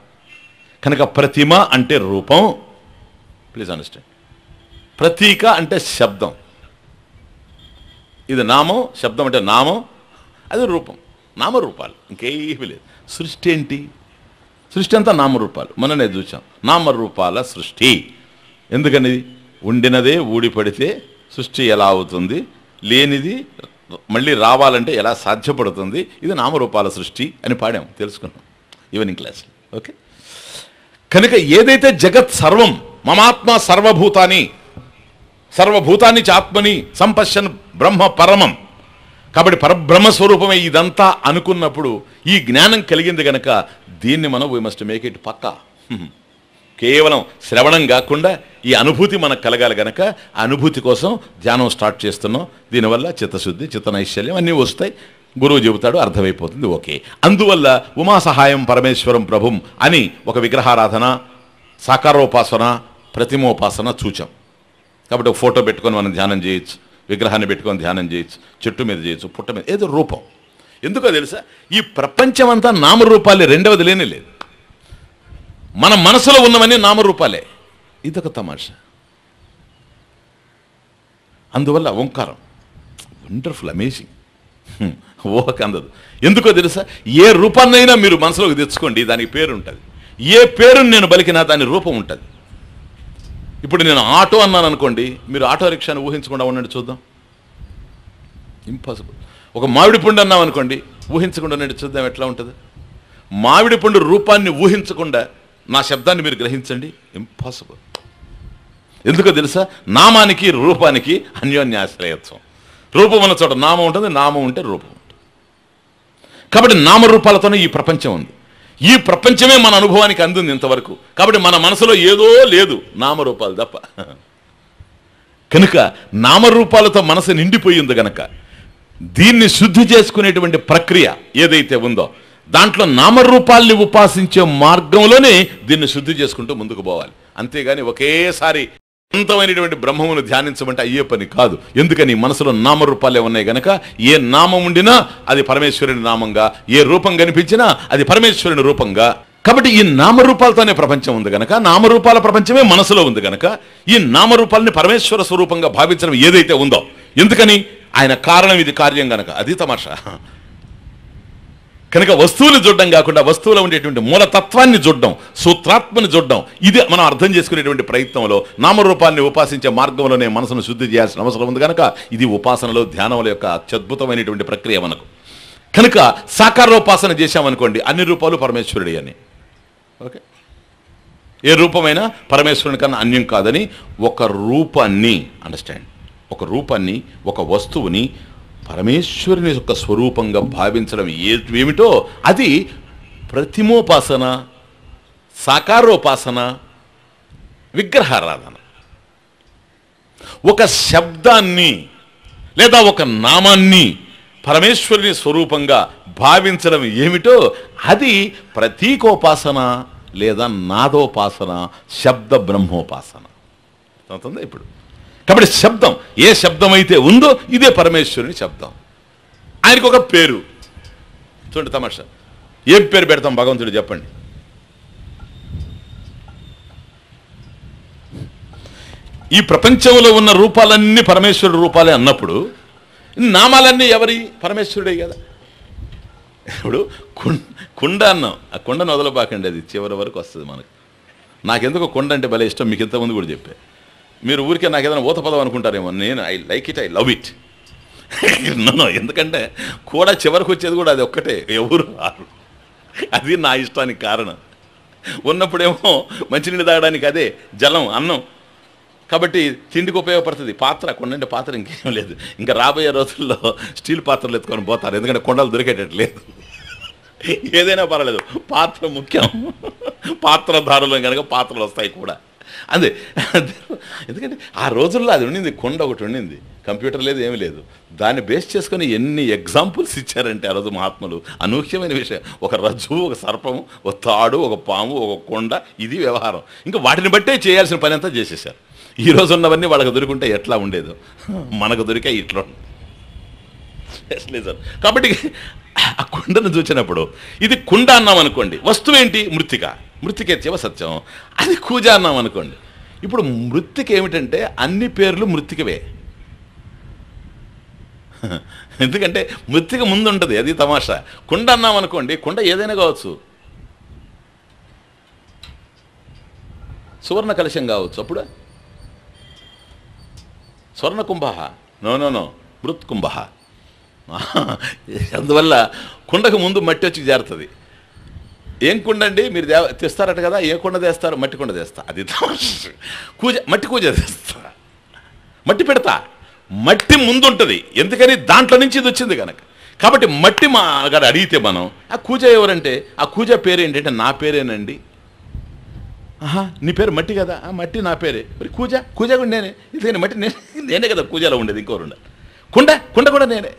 కనుక ప్రతిమ అంటే రూపం. Please understand. ప్రతీక అంటే శబ్దం. ఇది నామం, శబ్దం అంటే నామం, అది రూపం. నామరూపాలు, ఇంకేమీ లేదు. సృష్టి ఏంటి? సృష్టి అంతా నామరూపాలు. మననే చూసాం, నామరూపాల సృష్టి. ఎందుకని? ఉండినదే ఊడిపడితే సృష్టి ఎలా అవుతుంది? లేనిది మళ్ళీ రావాలంటే ఎలా సాధ్యపడుతుంది? ఇది నామరూపాల సృష్టి అని పాడాం, తెలుసుకున్నాం ఈవినింగ్ క్లాస్. ఓకే, కనుక ఏదైతే జగత్ సర్వం మమాత్మ సర్వభూతాన్ని సర్వభూతాన్ని చాత్మని సంపశ్యన్ బ్రహ్మ పరమం. కాబట్టి పరబ్రహ్మస్వరూపమే ఇదంతా అనుకున్నప్పుడు ఈ జ్ఞానం కలిగింది కనుక దీన్ని మనం వీ మస్ట్ మేక్ ఇట్ పక్కా. కేవలం శ్రవణం కాకుండా ఈ అనుభూతి మనకు కలగాలి కనుక అనుభూతి కోసం ధ్యానం స్టార్ట్ చేస్తున్నాం. దీనివల్ల చిత్తశుద్ధి, చిత్తనైశ్వర్యం అన్నీ వస్తాయి. గురువు చెబుతాడు, అర్థమైపోతుంది. ఓకే, అందువల్ల ఉమా సహాయం పరమేశ్వరం ప్రభుం అని ఒక విగ్రహారాధన, సాకారోపాసన, ప్రతిమోపాసన చూచాం. కాబట్టి ఒక ఫోటో పెట్టుకొని మనం ధ్యానం చేయొచ్చు, విగ్రహాన్ని పెట్టుకొని ధ్యానం చేయొచ్చు, చెట్టు మీద చేయొచ్చు, పుట్ట మీద, ఏదో రూపం. ఎందుకో తెలుసా? ఈ ప్రపంచమంతా నామరూపాలే, రెండవది లేనే లేదు. మన మనసులో ఉన్నవన్నీ నామరూపాలే. ఇదొక తమాషా. అందువల్ల ఓంకారం వండర్ఫుల్, అమేజింగ్. ఊహక అందదు. ఎందుకో తెలుసా? ఏ రూపాన్నైనా మీరు మనసులోకి తెచ్చుకోండి, దానికి పేరు ఉంటుంది. ఏ పేరుని నేను బలికినా దాని రూపం ఉంటుంది. ఇప్పుడు నేను ఆటో అన్నాను అనుకోండి, మీరు ఆటో రిక్షాని ఊహించకుండా ఉండండి చూద్దాం. ఇంపాసిబుల్. ఒక మామిడి పండు అన్నాం అనుకోండి, ఊహించకుండా చూద్దాం ఎట్లా ఉంటుంది. మామిడి పండు రూపాన్ని ఊహించకుండా నా శబ్దాన్ని మీరు గ్రహించండి, ఇంపాసిబుల్. ఎందుకో తెలుసా? నామానికి రూపానికి అన్యోన్యాశ్రయత్వం. రూపం ఉన్న చోట నామం ఉంటుంది, నామం ఉంటే రూపం ఉంటుంది. కాబట్టి నామరూపాలతోనే ఈ ప్రపంచం ఉంది. ఈ ప్రపంచమే మన అనుభవానికి అందింది ఇంతవరకు. కాబట్టి మన మనసులో ఏదో లేదు, నామరూపాలు తప్ప. కనుక నామరూపాలతో మనసు నిండిపోయింది గనక దీన్ని శుద్ధి చేసుకునేటువంటి ప్రక్రియ ఏదైతే ఉందో దాంట్లో నామరూపాల్ని ఉపాసించే మార్గంలోనే దీన్ని శుద్ధి చేసుకుంటూ ముందుకు పోవాలి. అంతేగాని ఒకేసారి అనంతమైనటువంటి బ్రహ్మమును ధ్యానించమంటే అయ్యే పని కాదు. ఎందుకని? మనసులో నామరూపాలే ఉన్నాయి గనక ఏ నామం ఉండినా అది పరమేశ్వరుని నామంగా, ఏ రూపం కనిపించినా అది పరమేశ్వరుని రూపంగా. కాబట్టి ఈ నామరూపాలతోనే ప్రపంచం ఉంది గనక, నామరూపాల ప్రపంచమే మనసులో ఉంది గనక ఈ నామరూపాలని పరమేశ్వర స్వరూపంగా భావించడం ఏదైతే ఉందో, ఎందుకని? ఆయన కారణం, ఇది కార్యం గనక. అది తమాషా. కనుక వస్తువుని చూడడం కాకుండా వస్తువులో ఉండేటువంటి మూలతత్వాన్ని చూడడం, సూత్రాత్మని చూడడం, ఇది మనం అర్థం చేసుకునేటువంటి ప్రయత్నంలో నామరూపాన్ని ఉపాసించే మార్గంలోనే మనసును శుద్ధి చేయాల్సిన అవసరం ఉంది కనుక ఇది ఉపాసనలో, ధ్యానముల యొక్క అత్యద్భుతమైనటువంటి ప్రక్రియ మనకు. కనుక సాకారోపాసన చేశామనుకోండి, అన్ని రూపాలు పరమేశ్వరుడి అని. ఓకే, ఏ రూపమైనా పరమేశ్వరుని కన్నా అన్యం కాదని ఒక రూపాన్ని అండర్స్టాండ్, ఒక రూపాన్ని, ఒక వస్తువుని పరమేశ్వరుని యొక్క స్వరూపంగా భావించడం ఏమిటో అది ప్రతిమోపాసన, సాకారోపాసన, విగ్రహారాధన. ఒక శబ్దాన్ని లేదా ఒక నామాన్ని పరమేశ్వరుని స్వరూపంగా భావించడం ఏమిటో అది ప్రతీకోపాసన లేదా నాదోపాసన, శబ్ద బ్రహ్మోపాసన అవుతుంది ఇప్పుడు. కాబట్టి శబ్దం, ఏ శబ్దం అయితే ఉందో ఇదే పరమేశ్వరుని శబ్దం. ఆయనకు ఒక పేరు. చూడండి తమాషా, ఏం పేరు పెడతాం భగవంతుడు చెప్పండి? ఈ ప్రపంచంలో ఉన్న రూపాలన్నీ పరమేశ్వరుడు రూపాలే అన్నప్పుడు నామాలన్నీ ఎవరి? పరమేశ్వరుడే కదా. ఇప్పుడు కుండ అన్నాం, ఆ కుండను వదలబాకండి, అది చివరి వరకు వస్తుంది మనకు. నాకెందుకు కుండ అంటే భలే ఇష్టం, మీకు ఇంతకుముందు కూడా చెప్పే. మీరు ఊరికే నాకు ఏదైనా ఊత పదం అనుకుంటారేమో, నేను I like it, I love it. No, ఎందుకంటే కూడా చివరికి వచ్చేది కూడా అది ఒక్కటే, ఎవరు రారు. అది నా ఇష్టానికి కారణం. ఉన్నప్పుడేమో మంచినీళ్ళు తాగడానికి అదే జలం, అన్నం, కాబట్టి తిండికి ఉపయోగపడుతుంది. పాత్ర, కొండంటే పాత్ర ఇంకేం లేదు. ఇంకా రాబోయే రోజుల్లో స్టీల్ పాత్రలు ఎత్తుకొని పోతారు, ఎందుకంటే కొండలు దొరికేటట్టు లేదు. ఏదైనా పర్వాలేదు, పాత్ర ముఖ్యం. పాత్రధారులు కనుక పాత్రలు వస్తాయి కూడా. అదే, ఎందుకంటే ఆ రోజుల్లో అది ఉండింది, కొండ ఒకటి ఉండింది, కంప్యూటర్ లేదు, ఏమీ లేదు. దాన్ని బేస్ చేసుకొని ఎన్ని ఎగ్జాంపుల్స్ ఇచ్చారంటే ఆ రోజు మహాత్ములు. అనూహ్యమైన విషయం. ఒక రజ్జువు, ఒక సర్పము, ఒక తాడు, ఒక పాము, ఒక కొండ, ఇది వ్యవహారం. ఇంకా వాటిని బట్టే చేయాల్సిన పని అంతా చేసేసారు. ఈ రోజు ఉన్నవన్నీ వాళ్ళకి దొరికింటే ఎట్లా ఉండేదో, మనకు దొరికే ఇట్లా లేదు. కాబట్టి ఆ కుండను చూసినప్పుడు ఇది కుండ అన్నాం అనుకోండి, వస్తువు ఏంటి? మృత్తిక. మృత్తికేత్యవ సత్యం. అది కూజ అన్నాం అనుకోండి. ఇప్పుడు మృత్తిక ఏమిటంటే అన్ని పేర్లు మృత్తికవే. ఎందుకంటే మృత్తిక ముందు ఉంటుంది, అది తమాషా. కుండ అన్నాం అనుకోండి, కుండ ఏదైనా కావచ్చు. సువర్ణ కలశం కావచ్చు, అప్పుడు స్వర్ణ కుంభ, నో మృత్కుంభ. అందువల్ల కుండకు ముందు మట్టి వచ్చి చేరుతుంది. ఏం కుండ అండి మీరు తెస్తారట కదా, ఏ కుండ తెస్తారు? మట్టి కుండ తెస్తా. అది కూజ, మట్టి కూజ తెస్తా, మట్టి పెడతా. మట్టి ముందు ఉంటుంది, ఎందుకని దాంట్లో నుంచి ఇది వచ్చింది కనుక. కాబట్టి మట్టి మా గారు అడిగితే మనం ఆ కూజ ఎవరంటే, ఆ కూజ పేరు ఏంటంటే నా పేరేనండి. నీ పేరు మట్టి కదా, మట్టి నా పేరే. మరి కూజ కూడా నేనే, ఎందుకని మట్టి నేనే కదా కూజలో ఉండేది, ఇంకోరు ఉండాలి. కుండ కూడా నేనే.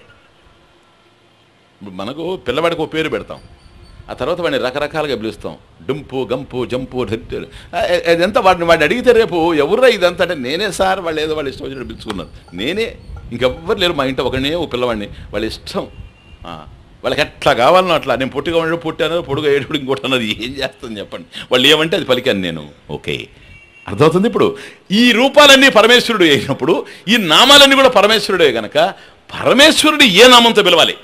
మనకు పిల్లవాడికి ఒక పేరు పెడతాం, ఆ తర్వాత వాడిని రకరకాలుగా పిలుస్తాం. డుంపు, గంపు, జంపు, ఇదంతా వాడిని అడిగితే రేపు ఎవరురా ఇదంతా అంటే నేనే సార్, వాళ్ళు ఏదో వాళ్ళు ఇష్టం వచ్చినట్టు పిలుచుకున్నారు, నేనే, ఇంకెవ్వరు లేరు మా ఇంట్లో, ఒకనే ఒక పిల్లవాడిని, వాళ్ళ ఇష్టం, వాళ్ళకి ఎట్లా కావాలనో అట్లా. నేను పొట్టిగా ఉండడం పుట్టాను, పొడుగా ఏడు ఇంకోటి అన్నది ఏం చేస్తాను చెప్పండి. వాళ్ళు ఏమంటే అది పలికాను నేను. ఓకే, అర్థమవుతుంది. ఇప్పుడు ఈ రూపాలన్నీ పరమేశ్వరుడు అయినప్పుడు ఈ నామాలన్నీ కూడా పరమేశ్వరుడే కనుక పరమేశ్వరుడు ఏ నామంతో పిలవాలి?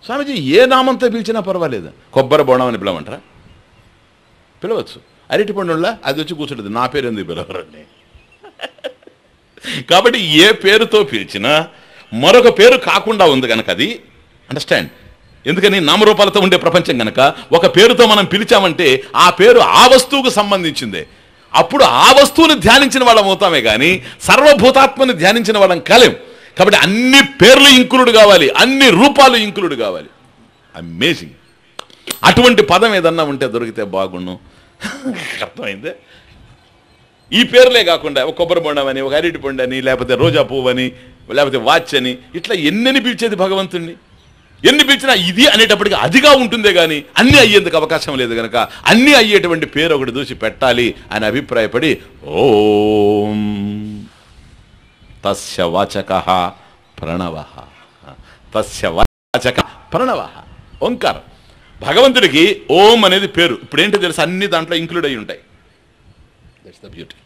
స్వామీజీ ఏ నామంతో పిలిచినా పర్వాలేదు. కొబ్బరి బోణం అని పిలవమంటారా? పిలవచ్చు. అరటి పండులా అది వచ్చి కూర్చుంటుంది, నా పేరు ఎందుకు పిలవరండి? కాబట్టి ఏ పేరుతో పిలిచినా మరొక పేరు కాకుండా ఉంది కనుక అది అండర్స్టాండ్. ఎందుకని నామరూపాలతో ఉండే ప్రపంచం కనుక ఒక పేరుతో మనం పిలిచామంటే ఆ పేరు ఆ వస్తువుకు సంబంధించిందే. అప్పుడు ఆ వస్తువుని ధ్యానించిన వాళ్ళం అవుతామే కానీ సర్వభూతాత్మని ధ్యానించిన వాళ్ళం కాలేం. కాబట్టి అన్ని పేర్లు ఇంక్లూడ్ కావాలి, అన్ని రూపాలు ఇంక్లూడ్ కావాలి. అమేజింగ్. అటువంటి పదం ఏదన్నా ఉంటే దొరికితే బాగుండు. అర్థమైందే. ఈ పేర్లే కాకుండా ఒక కొబ్బరి బొండం అని, ఒక అరటి పండు అని, లేకపోతే రోజా పువ్వు అని, లేకపోతే వాచ్ అని, ఇట్లా ఎన్నెన్ని పిలిచేది భగవంతుణ్ణి. ఎన్ని పిలిచినా ఇది అనేటప్పటికీ అదిగా ఉంటుందే కానీ అన్నీ అయ్యేందుకు అవకాశం లేదు కనుక అన్నీ అయ్యేటువంటి పేరు ఒకటి చూసి పెట్టాలి అని అభిప్రాయపడి ఓం తస్య వాచకః ప్రణవః. తస్య వాచక ప్రణవః ఓంకారం. భగవంతుడికి ఓం అనేది పేరు. ఇప్పుడు ఏంటో తెలుసు, అన్ని దాంట్లో ఇంక్లూడ్ అయి ఉంటాయి. That's the beauty.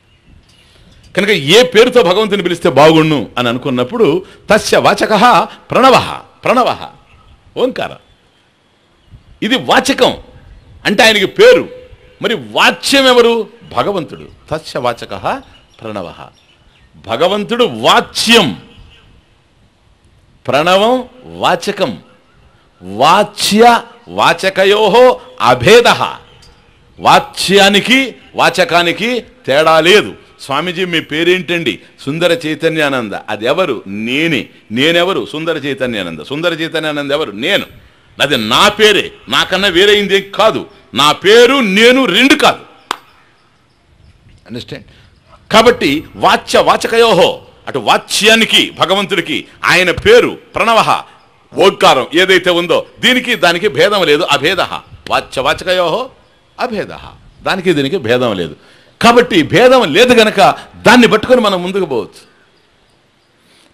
కనుక ఏ పేరుతో భగవంతుని పిలిస్తే బాగుండు అని అనుకున్నప్పుడు తస్య వాచకః ప్రణవః. ప్రణవః ఓంకారం. ఇది వాచకం అంటే ఆయనకి పేరు. మరి వాచ్యం ఎవరు? భగవంతుడు. తస్య వాచకః ప్రణవః. భగవంతుడు వాచ్యం, ప్రణవం వాచకం. వాచ్య వాచకయోహో అభేదః. వాచ్యానికి వాచకానికి తేడా లేదు. స్వామీజీ మీ పేరేంటండి? సుందర చైతన్యానంద. అది ఎవరు? నేనే. నేనెవరు? సుందర చైతన్యానంద. సుందర చైతన్యానంద ఎవరు? నేను. అది నా పేరే, నాకన్నా వేరైంది కాదు. నా పేరు నేను రెండు కాదు. అండర్స్టాండ్? కాబట్టి వాచ్య వాచకయోహో, అటు వాచ్యానికి భగవంతుడికి ఆయన పేరు ప్రణవః ఓంకారం ఏదైతే ఉందో దీనికి దానికి భేదం లేదు. అభేదః. వాచ్య వాచకయోహో అభేదః. దానికి దీనికి భేదం లేదు. కాబట్టి భేదం లేదు గనక దాన్ని పట్టుకొని మనం ముందుకు పోవచ్చు.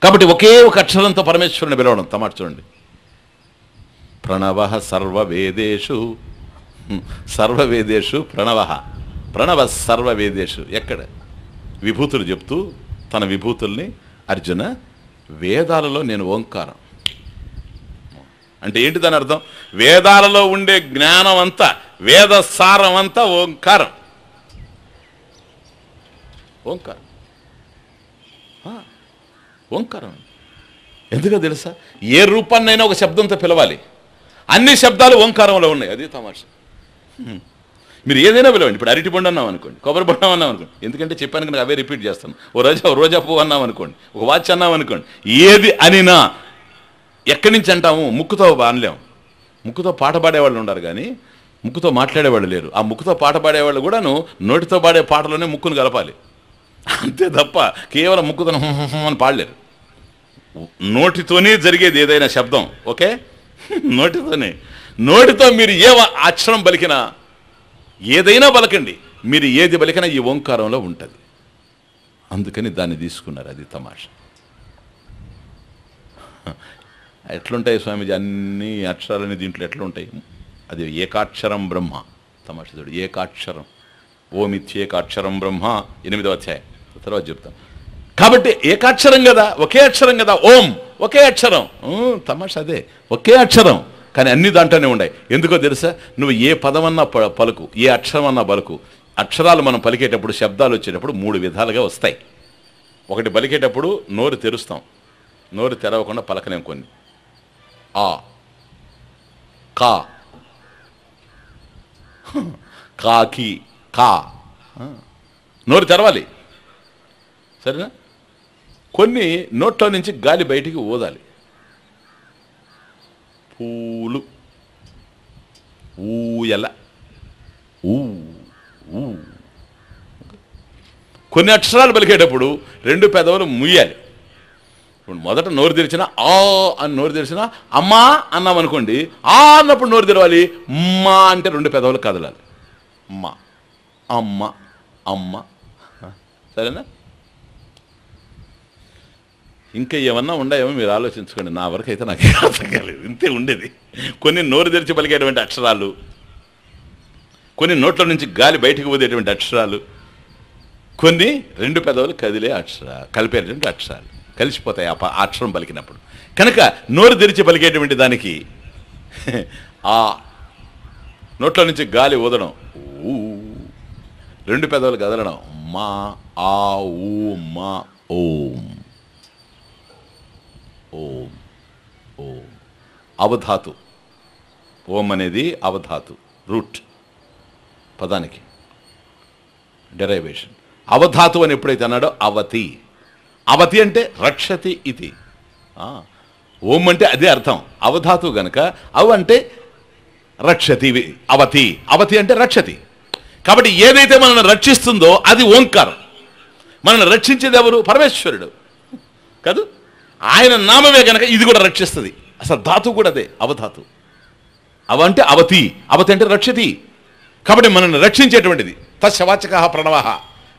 కాబట్టి ఒకే ఒక అక్షరంతో పరమేశ్వరుని పిలవడం. తమాట చూడండి. ప్రణవః సర్వవేదేషు. సర్వవేదేషు ప్రణవః. ప్రణవ సర్వవేదేషు. ఎక్కడ? విభూతులు చెప్తూ తన విభూతుల్ని అర్జున వేదాలలో నేను ఓంకారం అంటే ఏంటి దాని అర్థం? వేదాలలో ఉండే జ్ఞానం అంతా, వేద సారం అంతా ఓంకారం. ఓంకారం ఓంకారం. ఎందుకో తెలుసా? ఏ రూపాన్నైనా ఒక శబ్దంతో పిలవాలి. అన్ని శబ్దాలు ఓంకారంలో ఉన్నాయి. అది తమాషా. మీరు ఏదైనా పిలవండి. ఇప్పుడు అరటి పండు అన్నాం అనుకోండి, కొబ్బరి బొండం అన్నాం అనుకోండి. ఎందుకంటే చెప్పాను కనుక అవే రిపీట్ చేస్తాను. ఓ రోజా పువ్వు అన్నాం అనుకోండి, ఒక వాచ్ అన్నాం అనుకోండి. ఏది అనినా ఎక్కడి నుంచి అంటాము? ముక్కుతో అనలేము. ముక్కుతో పాట పాడేవాళ్ళు ఉన్నారు కానీ ముక్కుతో మాట్లాడేవాళ్ళు లేరు. ఆ ముక్కుతో పాట పాడేవాళ్ళు కూడాను నోటితో పాడే పాటలోనే ముక్కును కలపాలి. అంతే తప్ప కేవలం ముక్కుతో అని పాడలేరు. నోటితోనే జరిగేది ఏదైనా శబ్దం. ఓకే, నోటితోనే. నోటితో మీరు ఏ అక్షరం పలికినా, ఏదైనా పలకండి, మీరు ఏది పలికినా ఈ ఓంకారంలో ఉంటుంది. అందుకని దాన్ని తీసుకున్నారు. అది తమాషా. ఎట్లుంటాయి స్వామీజీ అన్ని అక్షరాలని దీంట్లో ఎట్లుంటాయి? అది ఏకాక్షరం బ్రహ్మ. తమాషా చూడు. ఏకాక్షరం. ఓమిత్యేకాక్షరం బ్రహ్మ 8వ అధ్యాయం తర్వాత చెప్తాం. కాబట్టి ఏకాక్షరం కదా, ఒకే అక్షరం కదా. ఓం ఒకే అక్షరం. తమాషా అదే, ఒకే అక్షరం కానీ అన్ని దాంట్లోనే ఉన్నాయి. ఎందుకో తెలుసా? నువ్వు ఏ పదమన్నా పలుకు, ఏ అక్షరం అన్నా పలుకు. అక్షరాలు మనం పలికేటప్పుడు, శబ్దాలు వచ్చేటప్పుడు 3 విధాలుగా వస్తాయి. ఒకటి పలికేటప్పుడు నోరు తెరుస్తాం, నోరు తెరవకుండా పలకలేం కొన్ని. ఆ, కా, కాకి, కా, నోరు తెరవాలి. సరేనా? కొన్ని నోట్లో నుంచి గాలి బయటికి ఊదాలి. పూలు, ఊయల, ఊ. కొన్ని అక్షరాలు పలికేటప్పుడు 2 పెదవులు ముయ్యాలి. ఇప్పుడు మొదట నోరు తెరిచిన ఆ అని నోరు తెరిచిన అమ్మా అన్నాం అనుకోండి, ఆ అన్నప్పుడు నోరు తెరవాలి. మా అంటే 2 పెదవులు కదలాలి. అమ్మ, అమ్మ, అమ్మ. సరేనా? ఇంకా ఏమన్నా ఉన్నాయేమో మీరు ఆలోచించుకోండి. నా వరకు అయితే నాకు అర్థం కాలేదు. ఇంతే ఉండేది. కొన్ని నోరు తెరిచి పలికేటువంటి అక్షరాలు, కొన్ని నోట్ల నుంచి గాలి బయటకు పోదేటువంటి అక్షరాలు, కొన్ని 2 పెదవులు కదిలే అక్షరాలు, కలిపేటువంటి అక్షరాలు కలిసిపోతాయి ఆ అక్షరం పలికినప్పుడు. కనుక నోరు తెరిచి పలికేటువంటి దానికి ఆ నోట్ల నుంచి గాలి ఊదడం, ఊ, 2 పెదవులు కదలడం, మా, ఆ, ఊ, మా, ఓం. ఓం. ఓం అవధాతు. ఓం అనేది అవధాతు, రూట్ పదానికి డెరైవేషన్. అవధాతు అని ఎప్పుడైతే అన్నాడో అవతి. అవతి అంటే రక్షతి ఇది. ఓం అంటే అదే అర్థం. అవధాతు గనక అవు అంటే రక్షతి, అవతి. అవతి అంటే రక్షతి. కాబట్టి ఏదైతే మనల్ని రక్షిస్తుందో అది ఓంకారం. మనల్ని రక్షించేది ఎవరు? పరమేశ్వరుడు కాదు. ఆయన నామమే గనక ఇది కూడా రక్షిస్తుంది. అసలు ధాతు కూడా అదే, అవధాతు. అవ అంటే అవతి, అవతి అంటే రక్షతి. కాబట్టి మనల్ని రక్షించేటువంటిది. తస్యవాచక ప్రణవ.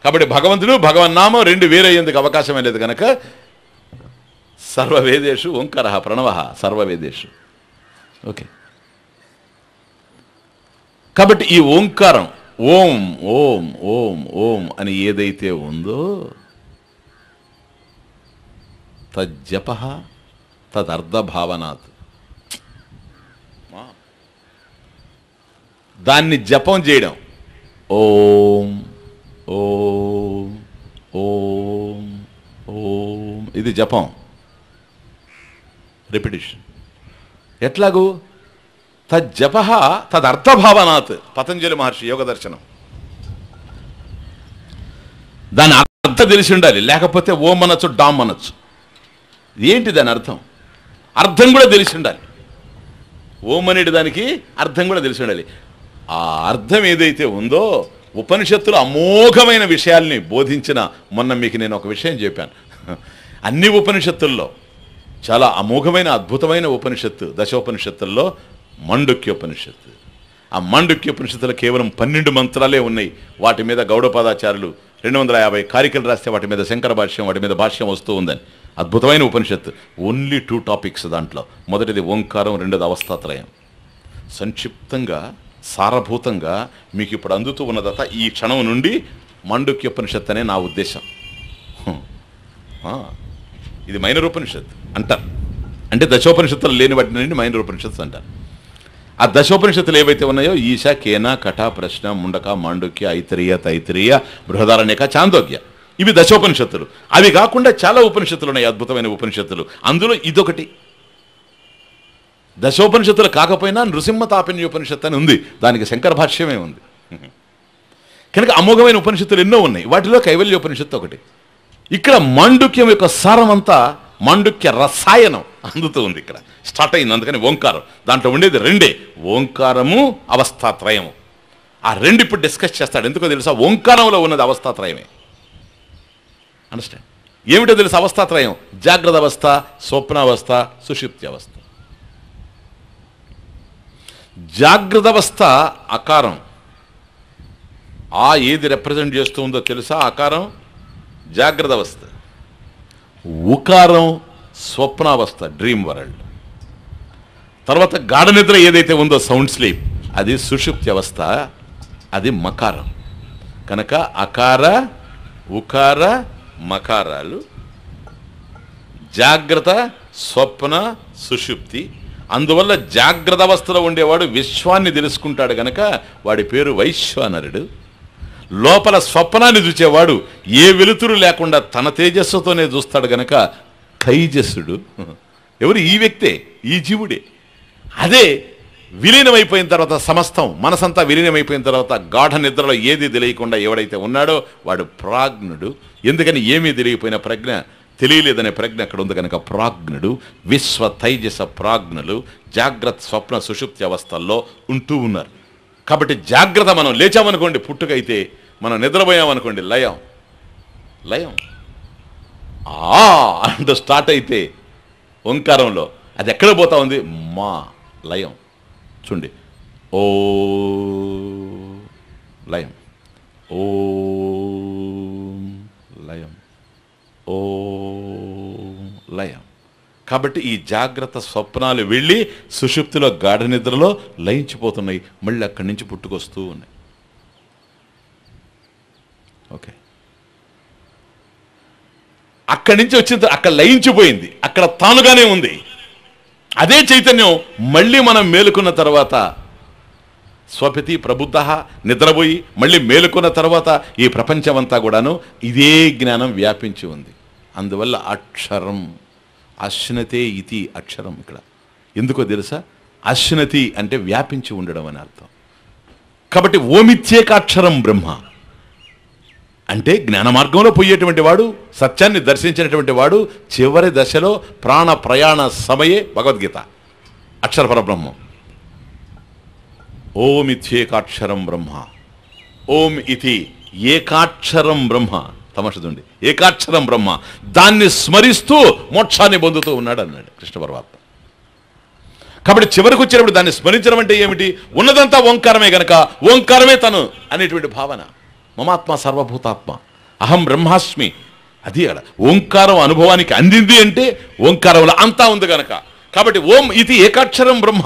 కాబట్టి భగవంతుడు భగవన్నామం రెండు వేరయ్యేందుకు అవకాశమే లేదు కనుక సర్వవేదేషు ఓంకార ప్రణవ సర్వవేదేషు. ఓకే. కాబట్టి ఈ ఓంకారం ఓం ఓం ఓం ఓం అని ఏదైతే ఉందో తజ్జప తదర్థభావనాత్. దాన్ని జపం చేయడం. ఓం ఓం ఓం ఓం ఇది జపం, రిపిటిషన్. ఎట్లాగూ తజ్జప తదర్థభావనాత్. పతంజలి మహర్షి యోగ దర్శనం. దాని అర్థం తెలిసి ఉండాలి, లేకపోతే ఓం అనొచ్చు, డామ్ అనొచ్చు. ఏంటి దాని అర్థం? అర్థం కూడా తెలిసి ఉండాలి. ఓం అనేటి దానికి అర్థం కూడా తెలిసి ఉండాలి. ఆ అర్థం ఏదైతే ఉందో ఉపనిషత్తులు అమోఘమైన విషయాల్ని బోధించిన, మొన్న మీకు నేను ఒక విషయం చెప్పాను. అన్ని ఉపనిషత్తుల్లో చాలా అమోఘమైన అద్భుతమైన ఉపనిషత్తు దశోపనిషత్తుల్లో మాండుక్యోపనిషత్తు. ఆ మాండుక్యోపనిషత్తులో కేవలం 12 మంత్రాలే ఉన్నాయి. వాటి మీద గౌడపాదాచార్యులు 250 కారికలు రాస్తే వాటి మీద శంకర భాష్యం, వాటి మీద భాష్యం వస్తూ ఉందని. అద్భుతమైన ఉపనిషత్తు. ఓన్లీ 2 టాపిక్స్ దాంట్లో. మొదటిది ఓంకారం, రెండోది అవస్థాత్రయం. సంక్షిప్తంగా సారభూతంగా మీకు ఇప్పుడు అందుతూ ఉన్నదట ఈ క్షణం నుండి మాండుక్యోపనిషత్తు అనే నా ఉద్దేశం. ఇది మైనర్ ఉపనిషత్తు అంటారు. అంటే దశోపనిషత్తులు లేని వాటి నుండి మైనర్ ఉపనిషత్తు అంటారు. ఆ దశోపనిషత్తులు ఏవైతే ఉన్నాయో ఈశ, కేన, కఠ, ప్రశ్న, ముండక, మాండుక్య, ఐతరీయ, తైత్రీయ, బృహదారణ్యక, చాందోగ్య. ఇవి దశోపనిషత్తులు. అవి కాకుండా చాలా ఉపనిషత్తులు ఉన్నాయి, అద్భుతమైన ఉపనిషత్తులు. అందులో ఇదొకటి. దశోపనిషత్తులు కాకపోయినా నృసింహ తాపిన్యోపనిషత్తు అని ఉంది, దానికి శంకర భాష్యమే ఉంది. కనుక అమోఘమైన ఉపనిషత్తులు ఎన్నో ఉన్నాయి. వాటిలో కైవల్యోపనిషత్తు ఒకటి. ఇక్కడ మాండుక్యం యొక్క సారం అంతా మాండుక్య రసాయనం అందుతూ ఉంది. ఇక్కడ స్టార్ట్ అయింది. అందుకని ఓంకారం. దాంట్లో ఉండేది రెండే, ఓంకారము, అవస్థాత్రయము. ఆ రెండు ఇప్పుడు డిస్కస్ చేస్తాడు. ఎందుకో తెలుసా? ఓంకారంలో ఉన్నది అవస్థాత్రయమే. అండర్స్టాండ్? ఏమిటో తెలుసు అవస్థాత్రయం? జాగ్రత్త అవస్థ, స్వప్నావస్థ, సుషుప్తి అవస్థ. జాగ్రత్త అవస్థ అకారం. ఆ ఏది రిప్రజెంట్ చేస్తూ ఉందో తెలుసా? ఆకారం జాగ్రత్త అవస్థ. ఉకారం స్వప్నావస్థ, డ్రీమ్ వరల్డ్. తర్వాత గాఢ నిద్ర ఏదైతే ఉందో సౌండ్ స్లీప్, అది సుషుప్తి అవస్థ, అది మకారం. కనుక అకార, ఉకార, మకారాలు జాగ్రత్త, స్వప్న, సుషుప్తి. అందువల్ల జాగ్రత్త అవస్థలో ఉండేవాడు విశ్వాన్ని తెలుసుకుంటాడు గనక వాడి పేరు వైశ్వానరుడు. లోపల స్వప్నాన్ని చూచేవాడు ఏ వెలుతురు లేకుండా తన తేజస్సుతోనే చూస్తాడు గనక తైజస్సుడు. ఎవరు? ఈ వ్యక్తే, ఈ జీవుడే. అదే విలీనమైపోయిన తర్వాత సమస్తం మనసంతా విలీనమైపోయిన తర్వాత గాఢ నిద్రలో ఏది తెలియకుండా ఎవడైతే ఉన్నాడో వాడు ప్రాజ్ఞుడు. ఎందుకని ఏమీ తెలియపోయిన ప్రజ్ఞ, తెలియలేదనే ప్రజ్ఞ అక్కడ ఉంది కనుక ప్రాజ్ఞుడు. విశ్వ తైజస ప్రాజ్ఞులు జాగ్రత్త, స్వప్న, సుషుప్తి అవస్థల్లో ఉంటూ ఉన్నారు. కాబట్టి జాగ్రత్త మనం లేచామనుకోండి పుట్టుకైతే, మనం నిద్రపోయామనుకోండి లయం. లయం అంటూ స్టార్ట్ అయితే ఓంకారంలో అది ఎక్కడ పోతా ఉంది? మా లయం. చూడండి, ఓ లయం, ఓ లయం, ఓ లయం. కాబట్టి ఈ జాగ్రత్త స్వప్నాలు వెళ్ళి సుషుప్తిలో గాఢ నిద్రలో లయించిపోతున్నాయి, మళ్ళీ అక్కడి నుంచి పుట్టుకొస్తూ ఉన్నాయి. ఓకే, అక్కడి నుంచి వచ్చిన అక్కడ లయించిపోయింది, అక్కడ తానుగానే ఉంది. అదే చైతన్యం మళ్ళీ మనం మేలుకున్న తర్వాత స్వపితి ప్రబుద్ధ, నిద్రపోయి మళ్ళీ మేలుకున్న తర్వాత ఈ ప్రపంచమంతా కూడాను ఇదే జ్ఞానం వ్యాపించి ఉంది. అందువల్ల అక్షరం, అశ్నతే ఇతి అక్షరం ఇక్కడ. ఎందుకో తెలుసా? అశ్నతి అంటే వ్యాపించి ఉండడం అని అర్థం. కాబట్టి ఓమిత్యేకాక్షరం బ్రహ్మ అంటే జ్ఞాన మార్గంలో పోయేటువంటి వాడు, సత్యాన్ని దర్శించినటువంటి వాడు, చివరి దశలో ప్రాణ ప్రయాణ సమయే భగవద్గీత అక్షర పరబ్రహ్మం. ఓమిత్యేకాక్షరం బ్రహ్మ, ఓం ఇతి ఏకాక్షరం బ్రహ్మ. తమషదుండి ఏకాక్షరం బ్రహ్మ, దాన్ని స్మరిస్తూ మోక్షాన్ని పొందుతూ ఉన్నాడు అన్నాడు కృష్ణ పరమాత్మ. కాబట్టి చివరికి వచ్చేటప్పుడు దాన్ని స్మరించడం అంటే ఏమిటి? ఉన్నదంతా ఓంకారమే గనక ఓంకారమే తను అనేటువంటి భావన. మమాత్మ సర్వభూతాత్మ అహం బ్రహ్మాస్మి. అది అక్కడ ఓంకారం అనుభవానికి అందింది అంటే ఓంకారంలో అంతా ఉంది గనక. కాబట్టి ఓం ఇది ఏకాక్షరం బ్రహ్మ.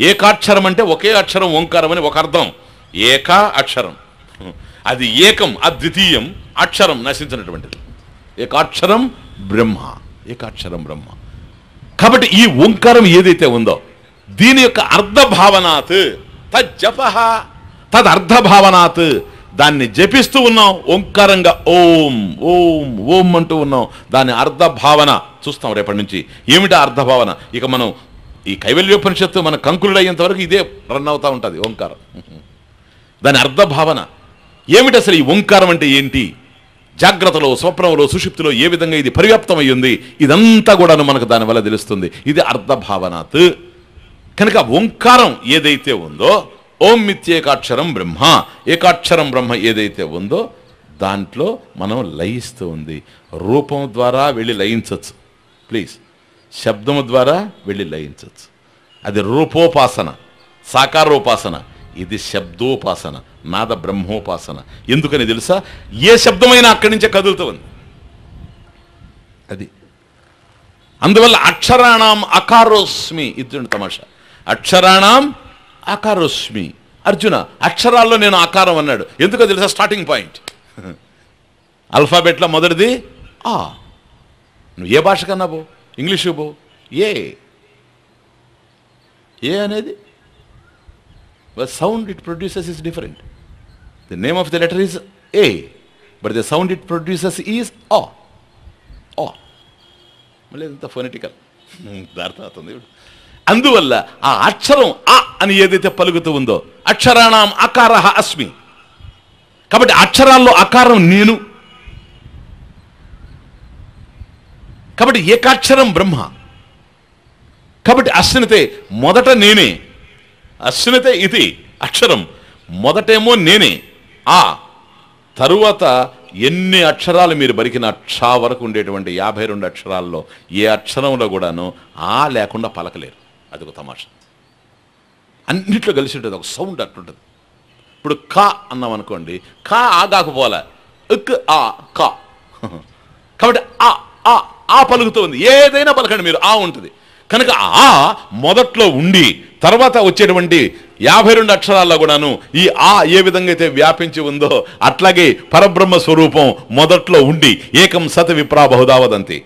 ఏకాక్షరం అంటే ఒకే అక్షరం ఓంకారం అని ఒక అర్థం. ఏకా అక్షరం, అది ఏకం, అద్వితీయం, అక్షరం నశించినటువంటిది. ఏకాక్షరం బ్రహ్మ, ఏకాక్షరం బ్రహ్మ. కాబట్టి ఈ ఓంకారం ఏదైతే ఉందో దీని యొక్క అర్ధభావనాత్ తజ్జప, తదర్థభావనాత్ దాన్ని జపిస్తూ ఉన్నాం ఓంకారంగా. ఓం ఓం ఓం అంటూ ఉన్నాం. దాని అర్ధభావన చూస్తాం రేపటి నుంచి. ఏమిటా అర్ధభావన? ఇక మనం ఈ కైవల్యోపనిషత్తు మన కంకులుడు అయ్యేంత వరకు ఇదే రన్ అవుతూ ఉంటుంది ఓంకారం. దాని అర్ధభావన ఏమిటి? అసలు ఈ ఓంకారం అంటే ఏంటి? జాగ్రత్తలో, స్వప్నంలో, సుషుప్తిలో ఏ విధంగా ఇది పరివ్యాప్తం అయ్యింది, ఇదంతా కూడా మనకు దానివల్ల తెలుస్తుంది. ఇది అర్ధభావనాత్. కనుక ఓంకారం ఏదైతే ఉందో, ఓం మిత్యేకాక్షరం బ్రహ్మ, ఏకాక్షరం బ్రహ్మ ఏదైతే ఉందో దాంట్లో మనం లయిస్తూ ఉంది. రూపం ద్వారా వెళ్ళి లయించవచ్చు, ప్లీజ్. శబ్దము ద్వారా వెళ్ళి లయించవచ్చు. అది రూపోపాసన, సాకారోపాసన. ఇది శబ్దోపాసన, నాద బ్రహ్మోపాసన. ఎందుకని తెలుసా? ఏ శబ్దమైనా అక్కడి నుంచే కదులుతూ ఉంది. అది అందువల్ల అక్షరాణం అకారోస్మి. ఇది తమాషా. అక్షరాణం అకారోస్మి. అర్జున అక్షరాల్లో నేను ఆకారం అన్నాడు. ఎందుకో తెలుసా? స్టార్టింగ్ పాయింట్ అల్ఫాబెట్లో మొదటిది ఆ. నువ్వు ఏ భాష కన్నా పో, ఇంగ్లీషు పో, ఏ అనేది sound it produces is different. The name of the letter is A, but the sound it produces is A. A. మళ్ళీ ఎంత ఫొనెటికల్ దార్థం అవుతుంది. అందువల్ల ఆ అక్షరం ఆ అని ఏదైతే పలుకుతూ ఉందో, అక్షరాణం అకారః అస్మి. కాబట్టి అక్షరాల్లో అకారం నేను. కాబట్టి ఏకాక్షరం బ్రహ్మ. కాబట్టి అశ్నతే మొదట నేనే. అశ్నతే ఇది అక్షరం మొదటేమో నేనే. ఆ తరువాత ఎన్ని అక్షరాలు మీరు బరికిన క్ష వరకు ఉండేటువంటి 52 అక్షరాల్లో ఏ అక్షరంలో కూడాను ఆ లేకుండా పలకలేరు. అదొక తమాషా. అన్నిట్లో కలిసి ఉంటుంది, ఒక సౌండ్ అట్లుంటుంది. ఇప్పుడు కా అన్నాం అనుకోండి, కా ఆగాకపోలే, ఇక్ ఆ కా. కాబట్టి ఆ ఆ ఆ పలుకుతూ ఉంది. ఏదైనా పలకండి మీరు, ఆ ఉంటుంది. కనుక ఆ మొదట్లో ఉండి తర్వాత వచ్చేటువంటి 52 అక్షరాల్లో కూడాను ఈ ఆ ఏ విధంగా అయితే వ్యాపించి ఉందో అట్లాగే పరబ్రహ్మ స్వరూపం మొదట్లో ఉండి ఏకం సత్ విప్రా బహుదా వదంతి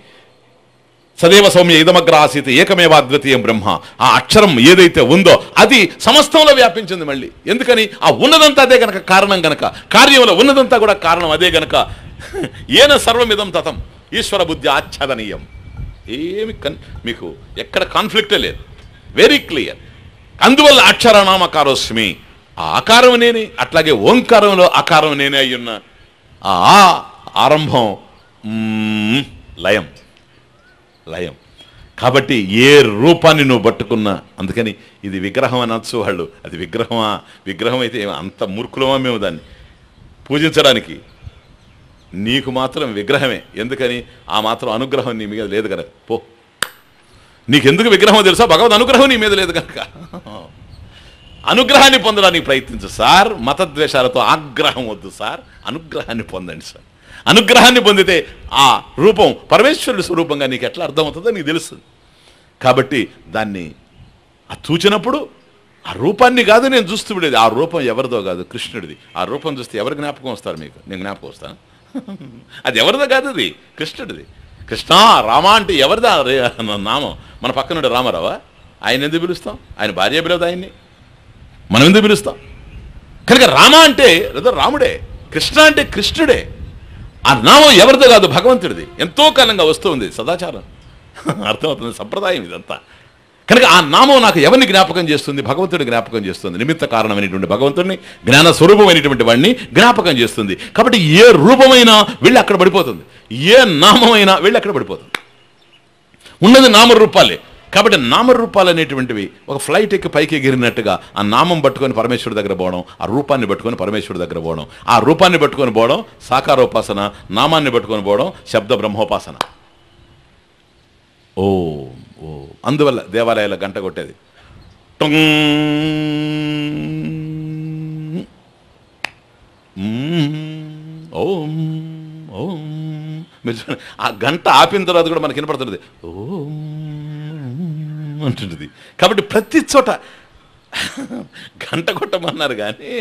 సదేవ సౌమ్య ఇదమగ్ర ఆసీత్ ఏకమేవ అద్వితీయం బ్రహ్మ. ఆ అక్షరం ఏదైతే ఉందో అది సమస్తంలో వ్యాపించింది. మళ్ళీ ఎందుకని? ఆ ఉన్నదంతా అదే గనక, కారణం గనక, కార్యంలో ఉన్నదంతా కూడా కారణం అదే గనక. ఏన సర్వమిదం తతం ఈశ్వర బుద్ధి ఆచ్ఛాదనీయం. ఏమి మీకు ఎక్కడ కాన్ఫ్లిక్టే లేదు, వెరీ క్లియర్. అందువల్ల అక్షరాణం అకారోస్మి, ఆ ఆకారం నేనే. అట్లాగే ఓంకారంలో ఆకారం నేనే అయ్యున్నా. ఆ ఆరంభం లయం, లయం. కాబట్టి ఏ రూపాన్ని నువ్వు పట్టుకున్నా, అందుకని ఇది విగ్రహం అనొచ్చు వాళ్ళు. అది విగ్రహమా? విగ్రహం అయితే అంత మూర్ఖులమా మేము దాన్ని పూజించడానికి? నీకు మాత్రం విగ్రహమే. ఎందుకని? ఆ మాత్రం అనుగ్రహం నీ మీద లేదు కనుక. పో, నీకెందుకు విగ్రహం తెలుసా? భగవద్ అనుగ్రహం నీ మీద లేదు కనుక అనుగ్రహాన్ని పొందడానికి ప్రయత్నించు సార్. మతద్వేషాలతో ఆగ్రహం వద్దు సార్, అనుగ్రహాన్ని పొందండి సార్. అనుగ్రహాన్ని పొందితే ఆ రూపం పరమేశ్వరుడి స్వరూపంగా నీకు ఎట్లా అర్థమవుతుందో నీకు తెలుస్తుంది. కాబట్టి దాన్ని చూచినప్పుడు ఆ రూపాన్ని కాదు నేను చూస్తూ ఉండేది. ఆ రూపం ఎవరిదో కాదు, కృష్ణుడిది. ఆ రూపం చూస్తే ఎవరి జ్ఞాపకం వస్తారు మీకు? నేను జ్ఞాపకం వస్తాను. అది ఎవరిదో కాదు, అది కృష్ణుడిది. కృష్ణ రామ అంటే ఎవరిదా నామం? మన పక్కనుండే రామారావా? ఆయన ఎందుకు పిలుస్తాం? ఆయన భార్య పిలవదు ఆయన్ని, మనం ఎందుకు పిలుస్తాం? కనుక రామ అంటే రాముడే, కృష్ణ అంటే కృష్ణుడే. ఆ నామం ఎవరిదో కాదు, భగవంతుడిది. ఎంతో కాలంగా వస్తుంది సదాచారం. అర్థమవుతుంది, సంప్రదాయం ఇదంతా. కనుక ఆ నామం నాకు ఎవరిని జ్ఞాపకం చేస్తుంది? భగవంతుడి జ్ఞాపకం చేస్తుంది. నిమిత్త కారణమైనటువంటి భగవంతుడిని, జ్ఞాన స్వరూపమైనటువంటి వాడిని జ్ఞాపకం చేస్తుంది. కాబట్టి ఏ రూపమైనా వెళ్ళి అక్కడ పడిపోతుంది, ఏ నామమైనా వెళ్ళి అక్కడ పడిపోతుంది. ఉన్నది నామరూపాలే. కాబట్టి నామరూపాలు అనేటువంటివి ఒక ఫ్లైట్ ఎక్కి పైకి ఎగిరినట్టుగా ఆ నామం పట్టుకొని పరమేశ్వరుడి దగ్గర పోవడం, ఆ రూపాన్ని పట్టుకొని పరమేశ్వరుడి దగ్గర పోవడం, ఆ రూపాన్ని పట్టుకొని పోవడం సాకారోపాసన, నామాన్ని పట్టుకొని పోవడం శబ్ద బ్రహ్మోపాసన. ఓ ఓ అందువల్ల దేవాలయాల గంట కొట్టేది టొంగ్, ఓం ఓం. మీరు ఆ గంట ఆపిన తర్వాత కూడా మనకి వినపడుతుంది ఓం అంటుంటుంది. కాబట్టి ప్రతి చోట గంట కొట్టమన్నారు కానీ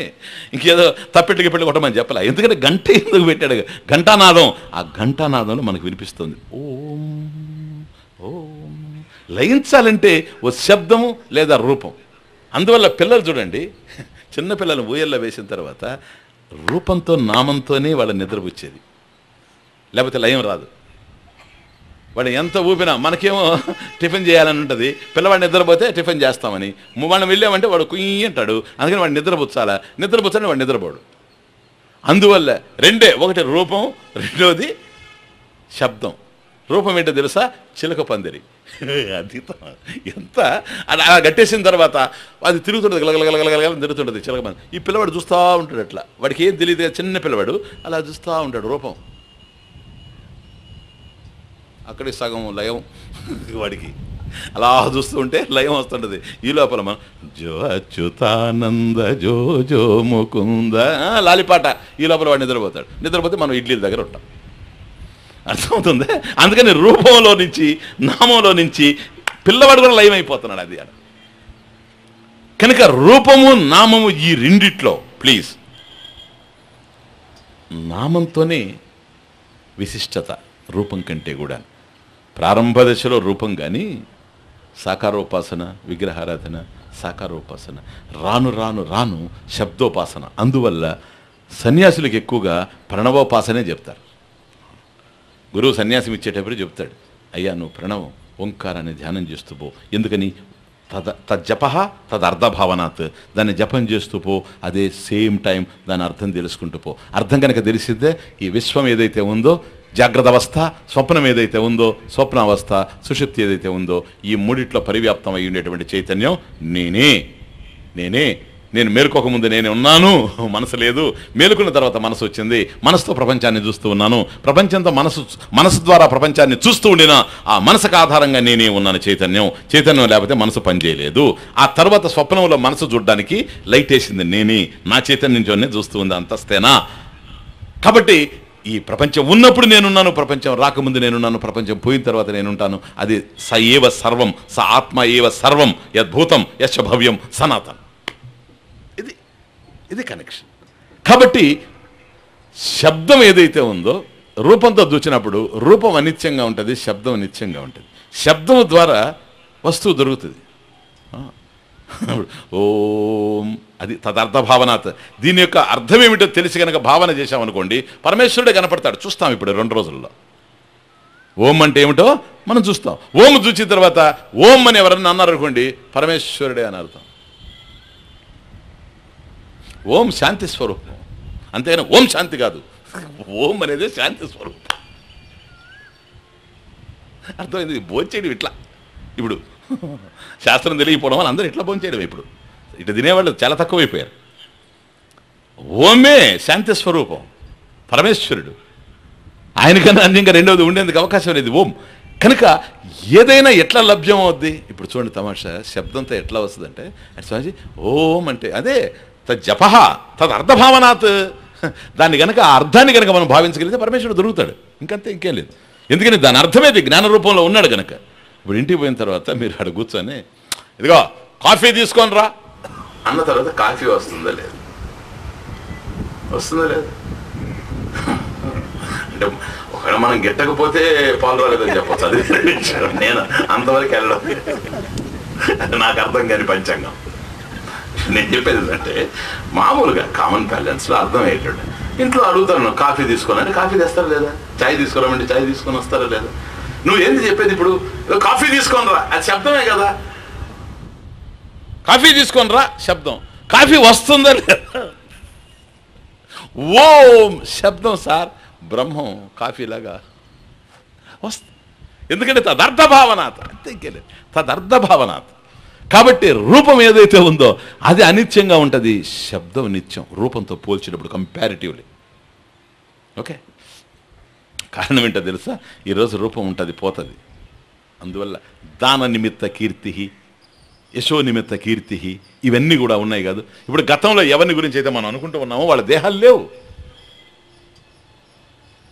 ఇంకేదో తప్పెట్టుకి పెట్టి కొట్టమని చెప్పలే. ఎందుకంటే గంట ఎందుకు పెట్టాడు? ఘంటానాదం, ఆ ఘంటానాదంలో మనకు వినిపిస్తుంది ఓం ఓం. లయించాలంటే ఓ శబ్దము లేదా రూపం. అందువల్ల పిల్లలు చూడండి, చిన్నపిల్లలు ఊయల్లో వేసిన తర్వాత రూపంతో నామంతోనే వాళ్ళ నిద్రపుచ్చేది, లేకపోతే లయం రాదు. వాడు ఎంత ఊపినా మనకేమో టిఫిన్ చేయాలని ఉంటుంది, పిల్లవాడు నిద్రపోతే టిఫిన్ చేస్తామని మనం వెళ్ళామంటే వాడు కుయ్యి అంటాడు. అందుకని వాడు నిద్రపుచ్చాలా, నిద్రపుచ్చాలని వాడు నిద్రపోడు. అందువల్ల రెండే, ఒకటి రూపం, రెండోది శబ్దం. రూపం ఏంటో తెలుసా? చిలక పందిరి. అది ఎంత అలా కట్టేసిన తర్వాత అది తిరుగుతుంటుంది, గలగలగలగలగల తిరుగుతుంటుంది చిలక పందిరి. ఈ పిల్లవాడు చూస్తూ ఉంటాడు, అట్లా వాడికి ఏం తెలియదు, చిన్న పిల్లవాడు అలా చూస్తూ ఉంటాడు. రూపం అక్కడికి సగం లయం వాడికి అలా చూస్తూ ఉంటే లయం వస్తుంటుంది. ఈ లోపల మనం జో అచ్యుతానంద జో జో ముకుంద లాలిపాట, ఈ లోపల వాడు నిద్రపోతాడు. నిద్రపోతే మనం ఇడ్లీల దగ్గర ఉంటాం. అర్థమవుతుంది? అందుకని రూపంలో నుంచి నామంలో నుంచి పిల్లవాడు కూడా లయం అయిపోతున్నాడు. అది కనుక రూపము నామము ఈ రెండిట్లో ప్లీజ్ నామంతోనే విశిష్టత రూపం కంటే కూడా. ప్రారంభ దశలో రూపం కానీ సాకారోపాసన, విగ్రహారాధన, సాకారోపాసన, రాను రాను రాను శబ్దోపాసన. అందువల్ల సన్యాసులకు ఎక్కువగా ప్రణవోపాసనే చెప్తారు. గురువు సన్యాసం ఇచ్చేటప్పుడు చెప్తాడు, అయ్యా నువ్వు ప్రణవం ఓంకారాన్ని ధ్యానం చేస్తూ పో. ఎందుకని? తజ్జప తదర్థభావనాత్, దాన్ని జపం చేస్తూ పో. అదే సేమ్ టైం దాని అర్థం తెలుసుకుంటూ పో. అర్థం కనుక తెలిసిద్దే ఈ విశ్వం ఏదైతే ఉందో, జాగ్రత్త అవస్థ, స్వప్నం ఏదైతే ఉందో, స్వప్నావస్థ, సుషుప్తి ఏదైతే ఉందో, ఈ మూడిట్లో పరివ్యాప్తం అయి ఉండేటువంటి చైతన్యం నేనే. నేనే నేను మేలుకోకముందు నేను ఉన్నాను, మనసు లేదు. మేలుకున్న తర్వాత మనసు వచ్చింది, మనసుతో ప్రపంచాన్ని చూస్తూ ఉన్నాను. ప్రపంచంతో మనసు ద్వారా ప్రపంచాన్ని చూస్తూ ఉండిన ఆ మనసుకు ఆధారంగా నేనే ఉన్నాను చైతన్యం. చైతన్యం లేకపోతే మనసు పనిచేయలేదు. ఆ తర్వాత స్వప్నంలో మనసు చూడడానికి లైట్ వేసింది నేనే, నా చైతన్యంతోనే చూస్తూ ఉంది. అంతస్తేనా? కాబట్టి ఈ ప్రపంచం ఉన్నప్పుడు నేనున్నాను, ప్రపంచం రాకముందు నేనున్నాను, ప్రపంచం పోయిన తర్వాత నేనుంటాను. అది స ఏవ సర్వం, స ఆత్మ ఏవ సర్వం, యద్భూతం యశ భవ్యం సనాతనం. ఇది కనెక్షన్. కాబట్టి శబ్దం ఏదైతే ఉందో రూపంతో దూచినప్పుడు రూపం అనిత్యంగా ఉంటుంది, శబ్దం నిత్యంగా ఉంటుంది. శబ్దం ద్వారా వస్తువు దొరుకుతుంది. ఓం అది తదర్థభావనాత్. దీని యొక్క అర్థం ఏమిటో తెలిసి కనుక భావన చేశామనుకోండి, పరమేశ్వరుడే కనపడతాడు. చూస్తాం ఇప్పుడు 2 రోజుల్లో. ఓం అంటే ఏమిటో మనం చూస్తాం. ఓం చూసిన తర్వాత ఓం అని ఎవరన్నా అన్నారు అనుకోండి, పరమేశ్వరుడే అని అర్థం. ఓం శాంతి స్వరూపం, అంతేనా? ఓం శాంతి కాదు, ఓం అనేది శాంతి స్వరూపం. అర్థమైంది? భోంచేయడం ఇట్లా. ఇప్పుడు శాస్త్రం తెలియకపోవడం వల్ల అందరూ ఇట్లా భోంచేయడం. ఇప్పుడు ఇటు తినేవాళ్ళు చాలా తక్కువైపోయారు. ఓమే శాంతి స్వరూపం, పరమేశ్వరుడు. ఆయనకన్నా అన్యంగా రెండవది ఉండేందుకు అవకాశం లేదు ఓం. కనుక ఏదైనా ఎట్లా లభ్యం అవుద్ది? ఇప్పుడు చూడండి తమాషా, శబ్దంతో ఎట్లా వస్తుందంటే స్వామిజీ ఓం అంటే అదే తజ్జప తదర్థభావనాత్. దాన్ని కనుక ఆ అర్థాన్ని కనుక మనం భావించగలిగితే పరమేశ్వరుడు దొరుకుతాడు. ఇంకంతే, ఇంకేం లేదు. ఎందుకని దాని అర్థమేది జ్ఞాన రూపంలో ఉన్నాడు కనుక. ఇప్పుడు ఇంటికి పోయిన తర్వాత మీరు అక్కడ కూర్చొని ఇదిగో కాఫీ తీసుకొని రా అన్న తర్వాత కాఫీ వస్తుందా లేదు? వస్తుందా లేదు? అంటే ఒకవేళ మనం గిట్టకపోతే పాలు రాలేదని చెప్పచ్చు. అది నేను అంతవరకు వెళ్ళడం నాకు అర్థం కాని పంచాంగం. నేను చెప్పేది ఏంటంటే మామూలుగా కామన్ బ్యాలెన్స్లో అర్థమయ్యేటండి. ఇంట్లో అడుగుతాను కాఫీ తీసుకోనంటే కాఫీ తెస్తారా లేదా, చాయ్ తీసుకురామంటే చాయ్ తీసుకొని వస్తారా లేదా. నువ్వు ఏంది చెప్పేది? ఇప్పుడు కాఫీ తీసుకొని రా, అది శబ్దమే కదా. కాఫీ తీసుకొని రా శబ్దం, కాఫీ వస్తుందా లేదా? ఓం శబ్దం సార్, బ్రహ్మం కాఫీలాగా వస్తుంది. ఎందుకంటే తదర్థ భావనాథ్, అంతే, తదర్థ భావనాథ్. కాబట్టి రూపం ఏదైతే ఉందో అది అనిత్యంగా ఉంటుంది, శబ్దం నిత్యం రూపంతో పోల్చినప్పుడు కంపారిటివ్లీ. ఓకే, కారణం ఏంటో తెలుసా? ఈరోజు రూపం ఉంటుంది, పోతుంది. అందువల్ల దాన నిమిత్త కీర్తి, యశో నిమిత్త కీర్తి, ఇవన్నీ కూడా ఉన్నాయి కాదు. ఇప్పుడు గతంలో ఎవరిని గురించి అయితే మనం అనుకుంటూ ఉన్నామో వాళ్ళ దేహాలు లేవు.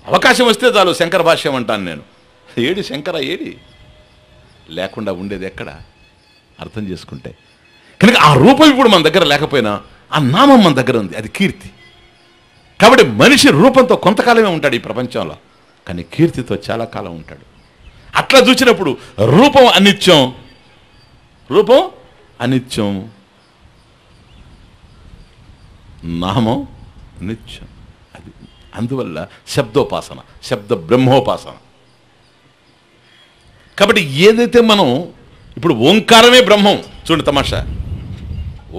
అవకాశం వస్తే చాలు శంకర భాష్యం అంటాను నేను. ఏడి శంకర, ఏడి లేకుండా ఉండేది ఎక్కడ? అర్థం చేసుకుంటే కనుక ఆ రూపం ఇప్పుడు మన దగ్గర లేకపోయినా ఆ నామం మన దగ్గర ఉంది, అది కీర్తి. కాబట్టి మనిషి రూపంతో కొంతకాలమే ఉంటాడు ఈ ప్రపంచంలో, కానీ కీర్తితో చాలా కాలం ఉంటాడు. అట్లా చూసినప్పుడు రూపం అనిత్యం, రూపం అనిత్యం, నామం నిత్యం. అది అందువల్ల శబ్దోపాసన, శబ్ద బ్రహ్మోపాసన. కాబట్టి ఏదైతే మనం ఇప్పుడు ఓంకారమే బ్రహ్మం, చూడండి తమాషా,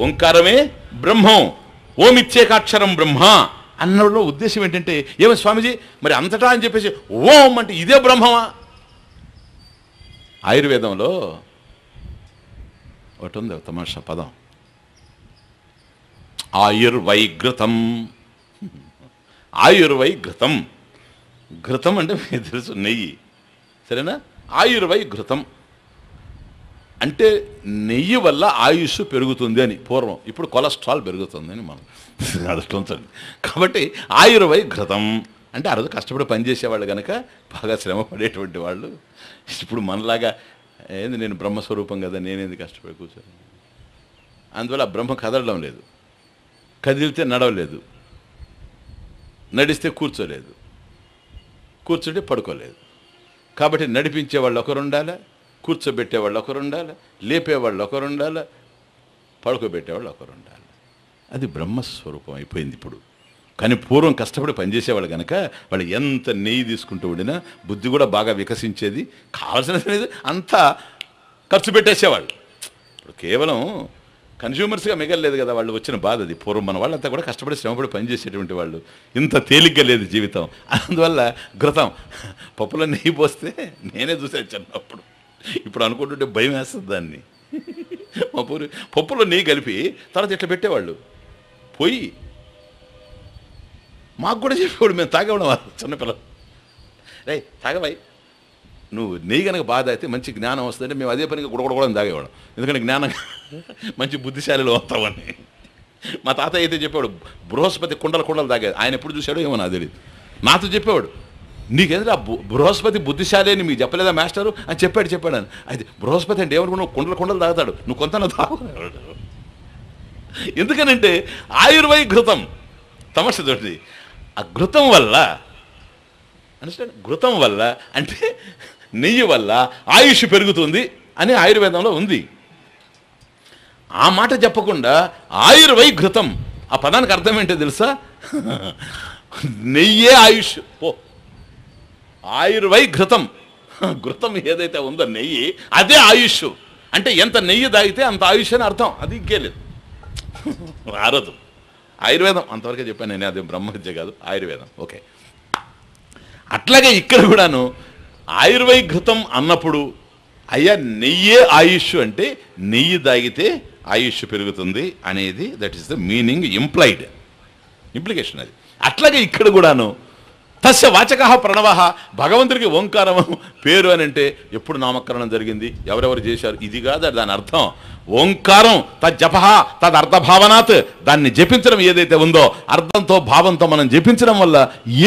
ఓంకారమే బ్రహ్మం, ఓమిత్యేకాక్షరం బ్రహ్మ అన్నలో ఉద్దేశం ఏంటంటే, ఏమో స్వామీజీ మరి అంతటా అని చెప్పేసి ఓం అంటే ఇదే బ్రహ్మమా? ఆయుర్వేదంలో ఒకటి ఉంది తమాషా పదం, ఆయుర్వైఘృతం. ఆయుర్వైఘృతం, ఘృతం అంటే మీకు తెలుసు నెయ్యి, సరేనా? ఆయుర్వైఘృతం అంటే నెయ్యి వల్ల ఆయుష్ పెరుగుతుంది అని పూర్వం, ఇప్పుడు కొలెస్ట్రాల్ పెరుగుతుంది అని మనం అదృష్టం. కాబట్టి ఆయుర్వైఘృతం అంటే ఆ రోజు కష్టపడి పనిచేసేవాళ్ళు కనుక బాగా శ్రమ పడేటువంటి వాళ్ళు. ఇప్పుడు మనలాగా ఏంది నేను బ్రహ్మస్వరూపం కదా, నేనేంది కష్టపడి కూర్చోను. అందువల్ల ఆ బ్రహ్మ కదలడం లేదు, కదిలితే నడవలేదు, నడిస్తే కూర్చోలేదు, కూర్చుంటే పడుకోలేదు. కాబట్టి నడిపించేవాళ్ళు ఒకరు ఉండాలి, కూర్చోబెట్టేవాళ్ళు ఒకరు ఉండాలి, లేపేవాళ్ళు ఒకరు ఉండాలి, పడుకోబెట్టేవాళ్ళు ఒకరు ఉండాలి. అది బ్రహ్మస్వరూపం అయిపోయింది ఇప్పుడు. కానీ పూర్వం కష్టపడి పనిచేసేవాళ్ళు కనుక వాళ్ళు ఎంత నెయ్యి తీసుకుంటూ ఉండినా బుద్ధి కూడా బాగా వికసించేది, కావాల్సినది అంతా ఖర్చు పెట్టేసేవాళ్ళు. ఇప్పుడు కేవలం కన్జ్యూమర్స్గా మిగలలేదు కదా వాళ్ళు వచ్చిన బాధ అది. పూర్వం మన వాళ్ళంతా కూడా కష్టపడి శ్రమపడి పనిచేసేటువంటి వాళ్ళు, ఇంత తేలిగ్గా లేదు జీవితం. అందువల్ల ఘృతం, పప్పులో నెయ్యి పోస్తే నేనే చూసాను చిన్నప్పుడు, ఇప్పుడు అనుకుంటుంటే భయం వేస్తుంది దాన్ని. మా పప్పులో నెయ్యి కలిపి తర్వాత ఇట్లా పెట్టేవాళ్ళు పోయి, మాకు కూడా చెప్పేవాడు, మేము తాగేవాళ్ళం చిన్నపిల్లలు. రే తాగవాయి, నువ్వు నెయ్యి కనుక బాధ అయితే మంచి జ్ఞానం వస్తుందంటే మేము అదే పనిగా గుడగొడగొడని తాగేవాళ్ళం, ఎందుకంటే జ్ఞానం మంచి బుద్ధిశాలిలో వస్తామని. మా తాతయ్య అయితే చెప్పేవాడు, బృహస్పతి కుండలు తాగేది. ఆయన ఎప్పుడు చూశాడో ఏమో నాకు తెలియదు. నాతో చెప్పేవాడు, నీకేంద్ర బృహస్పతి బుద్ధిశాలి అని మీకు చెప్పలేదా మాస్టరు అని చెప్పాడు అని. అయితే బృహస్పతి అంటే ఏమనుకున్నావు, కుండలు తాగుతాడు, నువ్వు కొంత తాగు. ఎందుకనంటే ఆయుర్వైఘృతం తమస్సు తోటి ఆ ఘృతం వల్ల, అండర్స్టాండ్, ఘృతం వల్ల అంటే నెయ్యి వల్ల ఆయుష్ పెరుగుతుంది అని ఆయుర్వేదంలో ఉంది. ఆ మాట చెప్పకుండా ఆయుర్వైఘృతం, ఆ పదానికి అర్థం ఏంటో తెలుసా? నెయ్యే ఆయుష్. పో, ఆయుర్వైఘృతం, ఘృతం ఏదైతే ఉందో నెయ్యి అదే ఆయుష్. అంటే ఎంత నెయ్యి తాగితే అంత ఆయుష్ అని అర్థం. అది ఇంకేలేదు. ఆరోధం ఆయుర్వేదం అంతవరకే చెప్పాను నేను, అదే బ్రహ్మవిద్య కాదు, ఆయుర్వేదం. ఓకే, అట్లాగే ఇక్కడ కూడాను ఆయుర్వైఘృతం అన్నప్పుడు అయ్యా నెయ్యే ఆయుష్ అంటే నెయ్యి తాగితే ఆయుష్ పెరుగుతుంది అనేది, that is the meaning, implication అది. అట్లాగే ఇక్కడ కూడాను తస్య వాచక ప్రణవ, భగవంతుడికి ఓంకారం పేరు అని అంటే ఎప్పుడు నామకరణం జరిగింది, ఎవరెవరు చేశారు, ఇది కాదు దాని అర్థం. ఓంకారం తజ్జప తదర్థభావనాత్, దాన్ని జపించడం ఏదైతే ఉందో అర్థంతో భావంతో మనం జపించడం వల్ల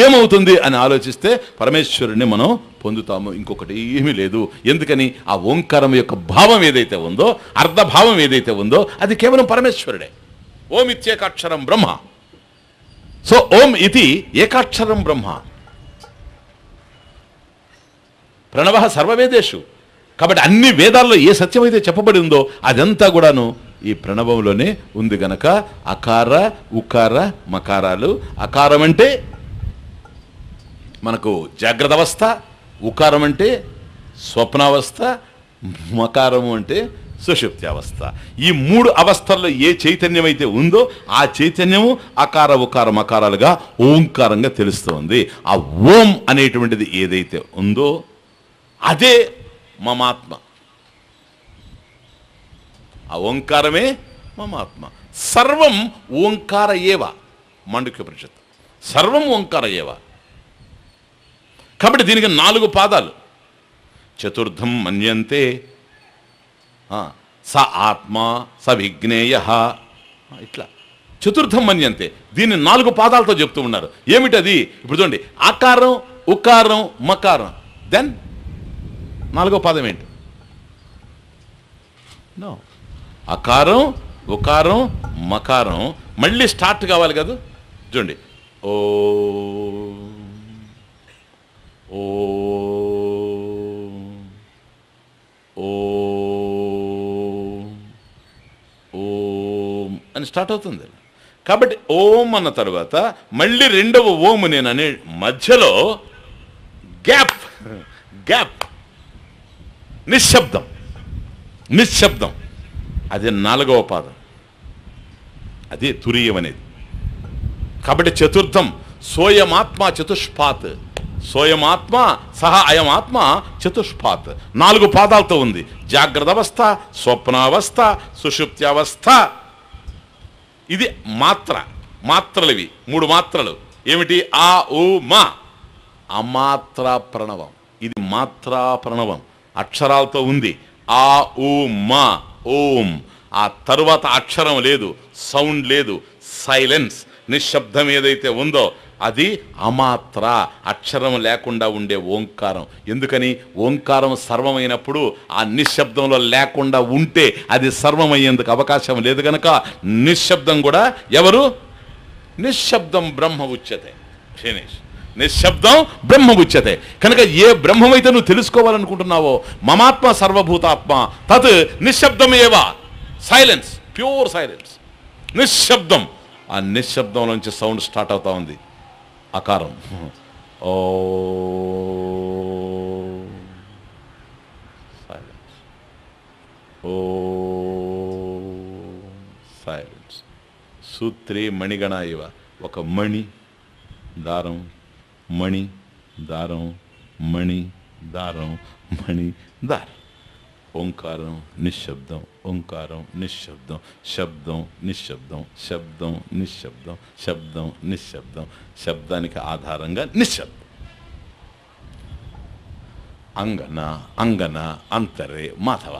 ఏమవుతుంది అని ఆలోచిస్తే పరమేశ్వరుణ్ణి మనం పొందుతాము, ఇంకొకటి ఏమీ లేదు. ఎందుకని ఆ ఓంకారం యొక్క భావం ఏదైతే ఉందో, అర్ధభావం ఏదైతే ఉందో అది కేవలం పరమేశ్వరుడే. ఓం ఇత్యేకాక్షరం బ్రహ్మ. సో ఓం ఇది ఏకాక్షరం బ్రహ్మ, ప్రణవ సర్వవేదేషు. కాబట్టి అన్ని వేదాల్లో ఏ సత్యం అయితే చెప్పబడి ఉందో అదంతా కూడాను ఈ ప్రణవంలోనే ఉంది గనక అకార ఉకార మకారాలు. అకారం అంటే మనకు జాగ్రత్త అవస్థ, ఉకారం అంటే స్వప్నావస్థ, మకారము అంటే సుషుప్తి అవస్థ. ఈ 3 అవస్థల్లో ఏ చైతన్యం అయితే ఉందో ఆ చైతన్యము అకార ఉకార మకారాలుగా ఓంకారంగా తెలుస్తోంది. ఆ ఓం అనేటువంటిది ఏదైతే ఉందో అదే మమాత్మ. ఆ ఓంకారమే మమాత్మ. సర్వం ఓంకార ఏవ. మాండుక్యోపనిషత్తు సర్వం ఓంకార ఏవ. కాబట్టి దీనికి 4 పాదాలు. చతుర్థం మన్యంతే స ఆత్మ స విజ్ఞేయ. ఇట్లా చతుర్థం మన్యంతే. దీన్ని 4 పాదాలతో చెప్తూ ఉన్నారు. ఏమిటది? ఇప్పుడు చూడండి, ఆకారం ఉకారం మకారం. దెన్ 4వ పాదం ఏంటి? నో, అకారం ఉకారం మకారం. మళ్ళీ స్టార్ట్ కావాలి కదా. చూడండి, ఓ ఓ ఓం అని స్టార్ట్ అవుతుంది. కాబట్టి ఓం అన్న తర్వాత మళ్ళీ రెండవ ఓం నేను అనే మధ్యలో గ్యాప్ గ్యాప్ నిశ్శబ్దం నిశ్శబ్దం. అది 4వ పాదం. అదే తురీయం అనేది. కాబట్టి చతుర్థం సోయమాత్మ చతుష్పాత్. సోయమాత్మ సహ అయమాత్మ చతుష్పాత్. 4 పాదాలతో ఉంది. జాగ్రత్త అవస్థ, స్వప్నావస్థ, సుషుప్తి అవస్థ. ఇది మాత్ర. మాత్రలు ఇవి 3 మాత్రలు. ఏమిటి? ఆ ఊ మా. అమాత్ర ప్రణవం. ఇది మాత్రా ప్రణవం, అక్షరాలతో ఉంది. ఆ ఊ మా ఓం. ఆ తరువాత అక్షరం లేదు, సౌండ్ లేదు, సైలెన్స్, నిశ్శబ్దం ఏదైతే ఉందో అది అమాత్ర, అక్షరం లేకుండా ఉండే ఓంకారం. ఎందుకని? ఓంకారం సర్వమైనప్పుడు ఆ నిశ్శబ్దంలో లేకుండా ఉంటే అది సర్వమయ్యేందుకు అవకాశం లేదు కనుక నిశ్శబ్దం కూడా ఎవరు? నిశ్శబ్దం బ్రహ్మ ఉచ్యతే. ఫినిష్. నిశ్శబ్దం బ్రహ్మ ఉచ్యతే. కనుక ఏ బ్రహ్మమైతే నువ్వు తెలుసుకోవాలనుకుంటున్నావో మమాత్మ సర్వభూతాత్మ తత్ నిశ్శబ్దమేవ. సైలెన్స్, ప్యూర్ సైలెన్స్, నిశ్శబ్దం. ఆ నిశ్శబ్దం నుంచి సౌండ్ స్టార్ట్ అవుతా ఉంది. అకారం ఓ సైలెన్స్, ఓ సైలెన్స్. సూత్రే మణిగణ ఇవ. ఒక మణి దారం, మణి దారం, మణి దారం, మణి దారం. ఓంకారం నిశ్శబ్దం, ఓంకారం నిశ్శబ్దం, శబ్దం నిశ్శబ్దం, శబ్దం నిశ్శబ్దం, శబ్దం నిశ్శబ్దం, శబ్దానికి ఆధారంగా నిశ్శబ్దం. అంగన అంగన అంతరే మాధవ.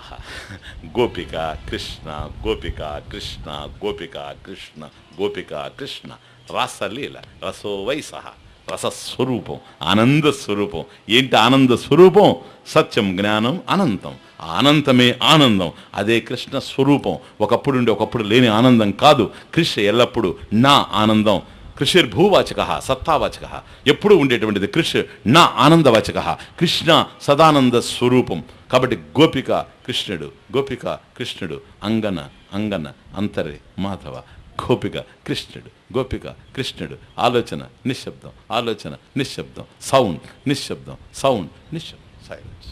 గోపిక కృష్ణ, గోపిక కృష్ణ, గోపిక కృష్ణ, గోపిక కృష్ణ. రాసలీల రసో వైసహ. రసస్వరూపం, ఆనంద స్వరూపం. ఏంటి ఆనంద స్వరూపం? సత్యం, జ్ఞానం, అనంతం. అనంతమే ఆనందం. అదే కృష్ణ స్వరూపం. ఒకప్పుడు ఉండి ఒకప్పుడు లేని ఆనందం కాదు. కృష్ణ ఎల్లప్పుడూ నా ఆనందం. కృషిర్భూవాచక సత్తావాచక. ఎప్పుడు ఉండేటువంటిది కృష్ నా ఆనందవాచక. కృష్ణ సదానంద స్వరూపం. కాబట్టి గోపిక కృష్ణుడు, గోపిక కృష్ణుడు. అంగన అంగన అంతరే మాధవ. గోపిక కృష్ణుడు, గోపిక కృష్ణుడు. ఆలోచన నిశ్శబ్దం, ఆలోచన నిశ్శబ్దం, సౌండ్ నిశ్శబ్దం, సౌండ్ నిశ్శబ్దం, సైలెన్స్.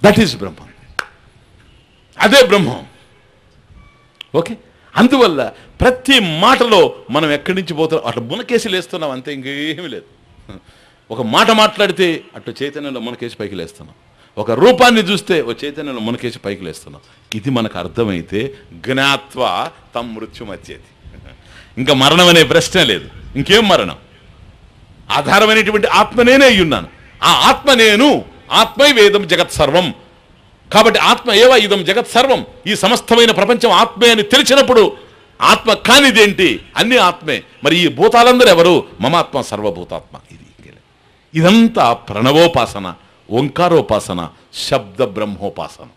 దట్ ఈస్ బ్రహ్మం. అదే బ్రహ్మం. ఓకే. అందువల్ల ప్రతి మాటలో మనం ఎక్కడి నుంచి పోతున్నాం అట్లా మునకేసి లేస్తున్నాం, అంతే, ఇంకేమీ లేదు. ఒక మాట మాట్లాడితే అటు చైతన్యంలో మునకేసి పైకి లేస్తున్నాం. ఒక రూపాన్ని చూస్తే ఓ చైతన్యంలో మునకేసి పైకి లేస్తున్నాం. ఇది మనకు అర్థమైతే జ్ఞాత్వా తం మృత్యుమత్యేతి. ఇంకా మరణం అనే ప్రశ్నే లేదు. ఇంకేం మరణం? ఆధారమైనటువంటి ఆత్మ నేనే అయ్యున్నాను. ఆ ఆత్మ నేను. ఆత్మై వేదం జగత్ సర్వం. కాబట్టి ఆత్మ ఏవా ఇదం జగత్ సర్వం. ఈ సమస్తమైన ప్రపంచం ఆత్మే అని తెలిసినప్పుడు ఆత్మ కానిదేంటి? అన్ని ఆత్మే. మరి ఈ భూతాలందరూ ఎవరు? మమాత్మ సర్వభూతాత్మ. ఇదంతా ప్రణవోపాసన, ఓంకారోపాసన, శబ్ద బ్రహ్మోపాసన.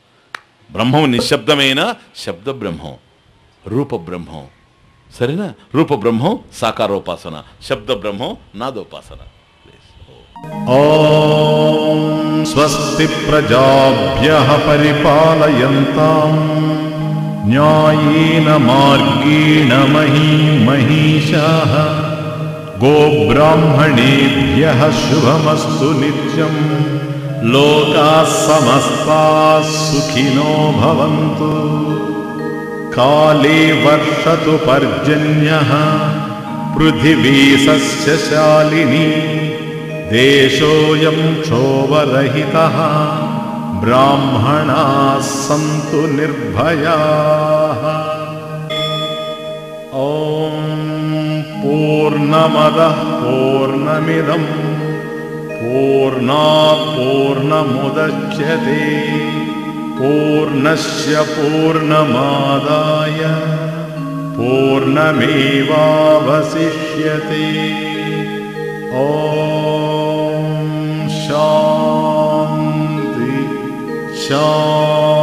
బ్రహ్మం నిశ్శబ్దమైన శబ్ద బ్రహ్మం, రూప బ్రహ్మం. సరేనా? రూప బ్రహ్మం సాకారోపాసన, శబ్ద బ్రహ్మం నాదోపాసన. ఓం స్వస్తి ప్రజాభ్యః పరిపాలయంతాం న్యాయేన మార్గేణ మహీశాః గోబ్రాహ్మణేభ్యః శుభమస్తు నిత్యం లోకాः సమస్తాः సుఖినో భవంతు. కాళే వర్షతు పర్జన్యః పృథివీ సస్యశాలినీ. దేశోऽयं క్షోభరహితः బ్రాహ్మణాः సంతు నిర్భయాः. ఓం పూర్ణమదః పూర్ణమిదం పూర్ణాత్ పూర్ణముదచ్యతే పూర్ణస్య పూర్ణమాదాయ పూర్ణమేవావశిష్యతే. ఓం శాంతి శాంతి.